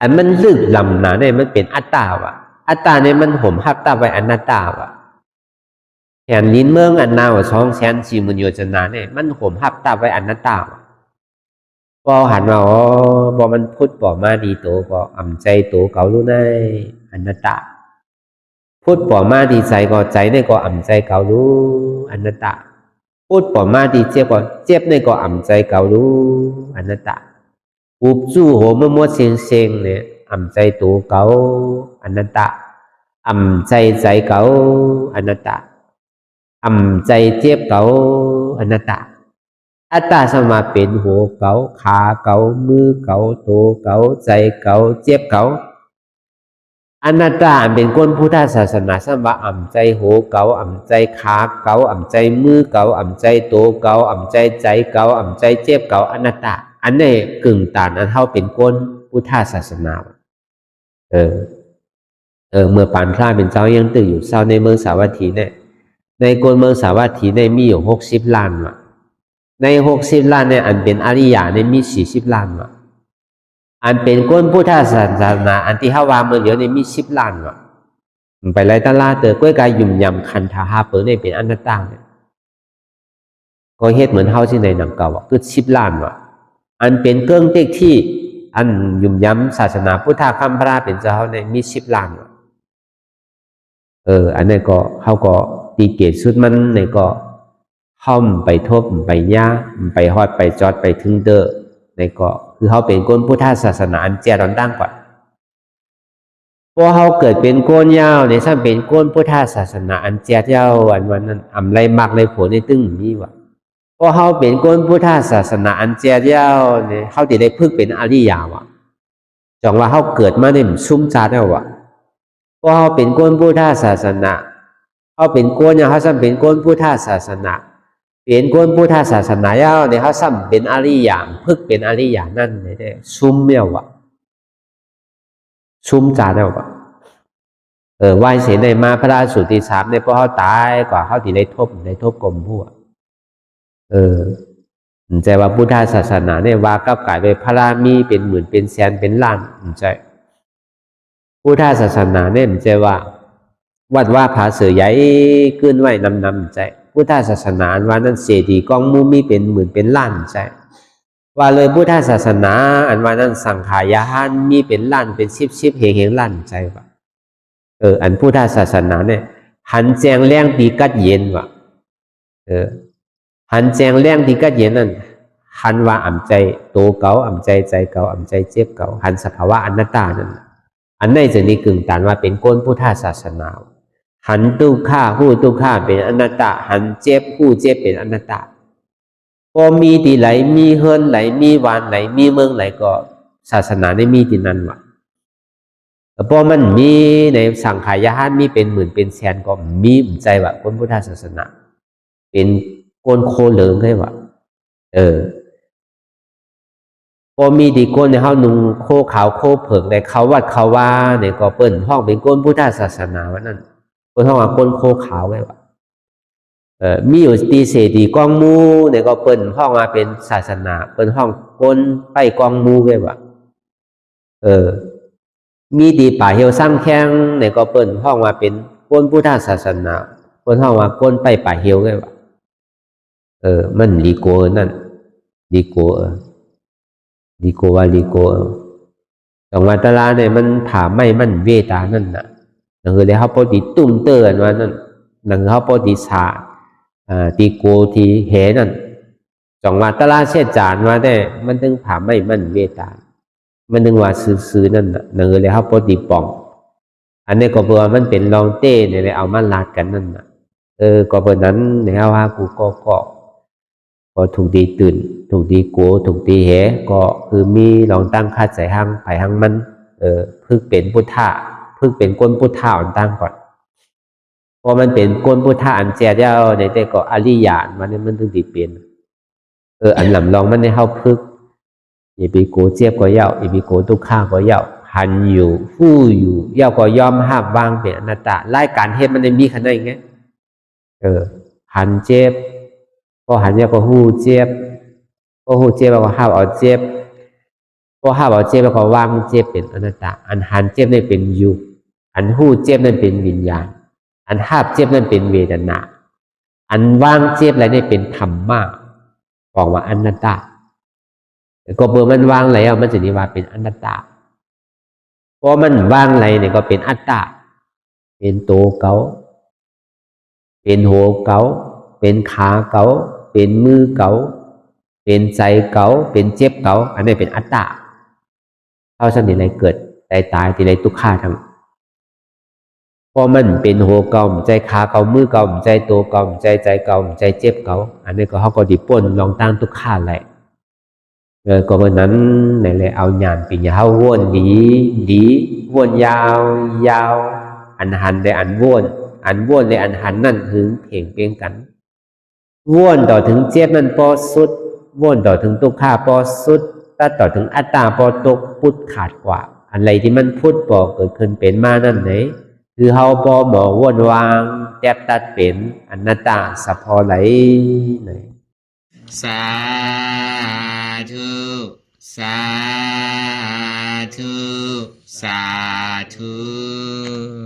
อันมันลึกลำหนาเนี่ยมันเป็นอัตตาวะอัตตาเนี่ยมันห่มหับตาไว้อนัตตาวะแห่งลิ้นเมืองอันนาว240,000 โยชนาเนี่ยมันห่มหับตาไว้อนัตตาวะพอหันมาบอมันพุทธบอกมาดีโตก็อ่ำใจโตเก่ารู้ในอนัตตาพุทธบอกมาดีใจก็ใจในก็อ่ำใจเก่ารู้อนัตตาพุทธบอกมาดีเจ็บก็เจ็บในก็อ่ำใจเก่ารู้อนัตตาอุบจู่โหมวดเสียงเนี่ยอ่ำใจตัวเก่าอนัตตาอ่ำใจเก่าอนัตตาอ่ำใจเจ็บเก่าอนัตตาอัตตาสมาเป็นหัวเก่าขาเก่ามือเก่าตัวเก่าใจเก่าเจ็บเก่าอนัตตาเป็นก้นพุทธศาสนาสมว่าอ่ำใจหัวเก่าอ่ำใจขาเก่าอ่ำใจมือเก่าอ่ำใจตัวเก่าอ่ำใจเก่าอ่ำใจเจ็บเก่าอนัตตาอันนี้กึ่งตานอันเท่าเป็นก้นพุทธศาสนาเมื่อปานพระเป็นเจ้ายังตื่นอยู่เศร้าในเมืองสาวัตถีเนี่ยในกลเมืองสาวัตถีเนี่ยมีอยู่60 ล้านว่ะใน60 ล้านเนี่ยอันเป็นอริยะเนี่ยมี40 ล้านว่ะอันเป็นก้นพุทธศาสนาอันที่เฮาวาเมื่อเดียวเนี่ยมี10 ล้านว่ะไปไล่ตลาดเตอก้วยกายยุ่มยำคันธาหาเปิดเนี่ยเป็นอนัตตาเนี่ยก็เฮ็ดเหมือนเฮาที่ในหนังเก่าอ่ะคือ10 ล้านว่ะอันเป็นเครื่องเทคที่อันยุ่มย้ำศาสนาพุทธคัมภราเป็นเจ้าเนี่ยมี10 ล้านว่ะอันนี้ก็เขาก็ตีเกตสุดมันในก็เข้าไปทบไปย่าไปฮอดไปจอดไปถึงเด้อในก็คือเขาเป็นก้นพุทธศาสนาอันเจริญตั้งก่อนพอเขาเกิดเป็นก้นยาวในซ้ำเป็นก้นพุทธศาสนาอันเจริญยาวอันวันนั้นอำไรมักไรผลในตึ้งมีว่ะพอเขาเป็นก้นพุทธศาสนาอันเจริญยาวเนี่ยเขาจะได้พึกเป็นอริยว่ะจังว่าเขาเกิดมาในซุ้มจาแล้วว่ะพอเขาเป็นก้นพุทธศาสนาเขาเป็นก้นยาวเขาซ้ำเป็นก้นพุทธศาสนาเป็นก้นพุทธศาสนายาวเนี่ยเขาซ้ำเป็นอริยะพึกเป็นอริยะนั่นเนี่ยซุ้มเมียวว่ะซุ้มจาแล้วว่ะวายเสียในมาพระราสุติสามเนี่ยพอเขาตายกว่าเขาที่ได้ทบกลมพวกใจว่าพุทธศาสนาเนี่ยว่ากับกายไปพระรามีเป็นหมื่นเป็นแสนเป็นล้านใจพุทธศาสนาเนี่ยใจว่าวัดว่าผาเสือใหญ่ขึ้นไหวนำใจพุทธศาสนาว่านั้นเศรษฐีกองมูมีเป็นหมื่นเป็นล้านใจว่าเลยพุทธศาสนาอันว่านั้นสังขายานมีเป็นล้านเป็น10เหงล้านใจว่าอันพุทธศาสนาเนี่ยหันแจงแรงดีกัดเย็นว่ะหันแจงแรงดีกัดเย็นนั่นหันว่าอ่ำใจโตเก่าอ่ำใจเก่าอ่ำใจเจ็บเก่าหันสภาวะอนัตตานั่นอันนี้จะนี่กึ่งตานว่าเป็นก้นพุทธศาสนาหันตู้ฆ่าผู้ตู้ฆ่าเป็นอนัตตาหันเจ็บผู้เจ็บเป็นอนัตตาพอมีที่ไหลมีเฮิรนไหลมีวานไหลมีเมืองไหลก็ศาสนาได้มีที่นั้นว่ะแต่พอมันมีในสังขายานมีเป็นหมื่นเป็นแสนก็มีใจว่าคนพุทธศาสนาเป็นก้นโคเหลิงให้ว่ะพอมีดีก้นในเฮานุงโคขาวโคเผิกในเขาวัดเขาว่าเนี่ยก็เปิ้นห้องเป็นก้นพุทธศาสนาว่านั่นเปิ้นห้องว่าก้นโคขาวไว้ว่ะมีอยู่ตีเสตีกองมูเนี่ยก็เปิ้นห้องมาเป็นศาสนาเปิ้นห้องก้นไปกองมูไว้ว่ะมีดีป่าเหี่ยวสร้างแข้งเนี่ยก็เปิ้นห้องมาเป็นก้นพุทธศาสนาเปิ้นห้องว่าก้นไปป่าเหี่ยวไว้ว่ะมันลีโกนั่นลีโกว่าลีโกตรงวัตลาเนี่ยมันถามไม่มันเวตานั่นน่ะนั่นคือได้เขาปฏิตุ้มเตือนว่านั่นนั่นเขาปฏิสาตีโกที่เหนั่นจังวัตลาเสียจานว่าได้มันถึงถามไม่มันเวตามันถึงว่าซื้อนั่นน่ะนั่นคือได้เขาปฏิปองอันนี้ก็เพราะว่ามันเป็นลองเต้เนี่ยเลยเอามาลาดกันนั่นน่ะ ก็เบอร์นั้นในเอาว่ากูก็ถูกดีตื่นถูกดีกูถูกดีเหก็คือมีลองตั้งคาดใส่ห้างไผ่ห้างมันพึกเป็นพุทธะพึกเป็นก้นพุทธะอ่อนตั้งก่อนพอมันเป็นก้นพุทธะอันแจเดียวในแต่ก็อริยานมันถึงดีเป็นอันหลำลองมันในเฮาพึกอย่าไปโกเจ็บก็เย้าอย่าไปโกทุกข้าก็เย้าหันอยู่ฟู่อยู่เย้าก็ยอมห้ามวางเป็นอนัตตาไล่การเฮ็ดมันในมีขนาดไงหันเจ็บก็หันเย้าก็หู้เจ็บก็หู้เจ็บแล้วก็ห้ามเอาเจ็บก็ห้ามเอาเจ็บแล้วก็วางเจ็บเป็นอนัตตาอันหันเจ็บนั่นเป็นยุอันหู้เจ็บนั่นเป็นวิญญาณอันห้ามเจ็บนั่นเป็นเวทนาอันวางเจ็บอะไรนี่เป็นธรรมะบอกว่าอนัตตาก็เบอร์มันวางอะไรมันจะนิว่าเป็นอนัตตาเพราะมันวางอะไรเนี่ยก็เป็นอัตตาเป็นตัวเกาเป็นหัวเกาเป็นขาเกาเป็นมือเกาเป็นใจเกาเป็นเจ็บเกาอันนี้เป็นอัตตาเท่าสั้นที่ไรเกิดตายที่ไรทุกข้าทั้งพอมันเป็นหัวเกาใจขาเกามือเกาใจตัวเกาใจเกาใจเจ็บเกาอันนี้ก็เขาก็ดิป่นลองตั้งทุกข้าแหละก็วันนั้นในเลยเอาหยานปีนยาววนดีวนยาวอันหันได้อันวนได้อันหันนั่นถึงเพ่งเปียงกันวนต่อถึงเจ็บนั่นพอสุดวนต่อถึงตุกข้าพอสุดตัดต่อถึงอัตตาพอตกพุทธขาดกว่าอะไรที่มันพุทธพอเกิดขึ้นเป็นมานั่นไหนคือเฮาพอหมอวนวางแจ็บตัดเป็นอนัตตาสัพพอไหลไหน
สาธุสาธุสาธุ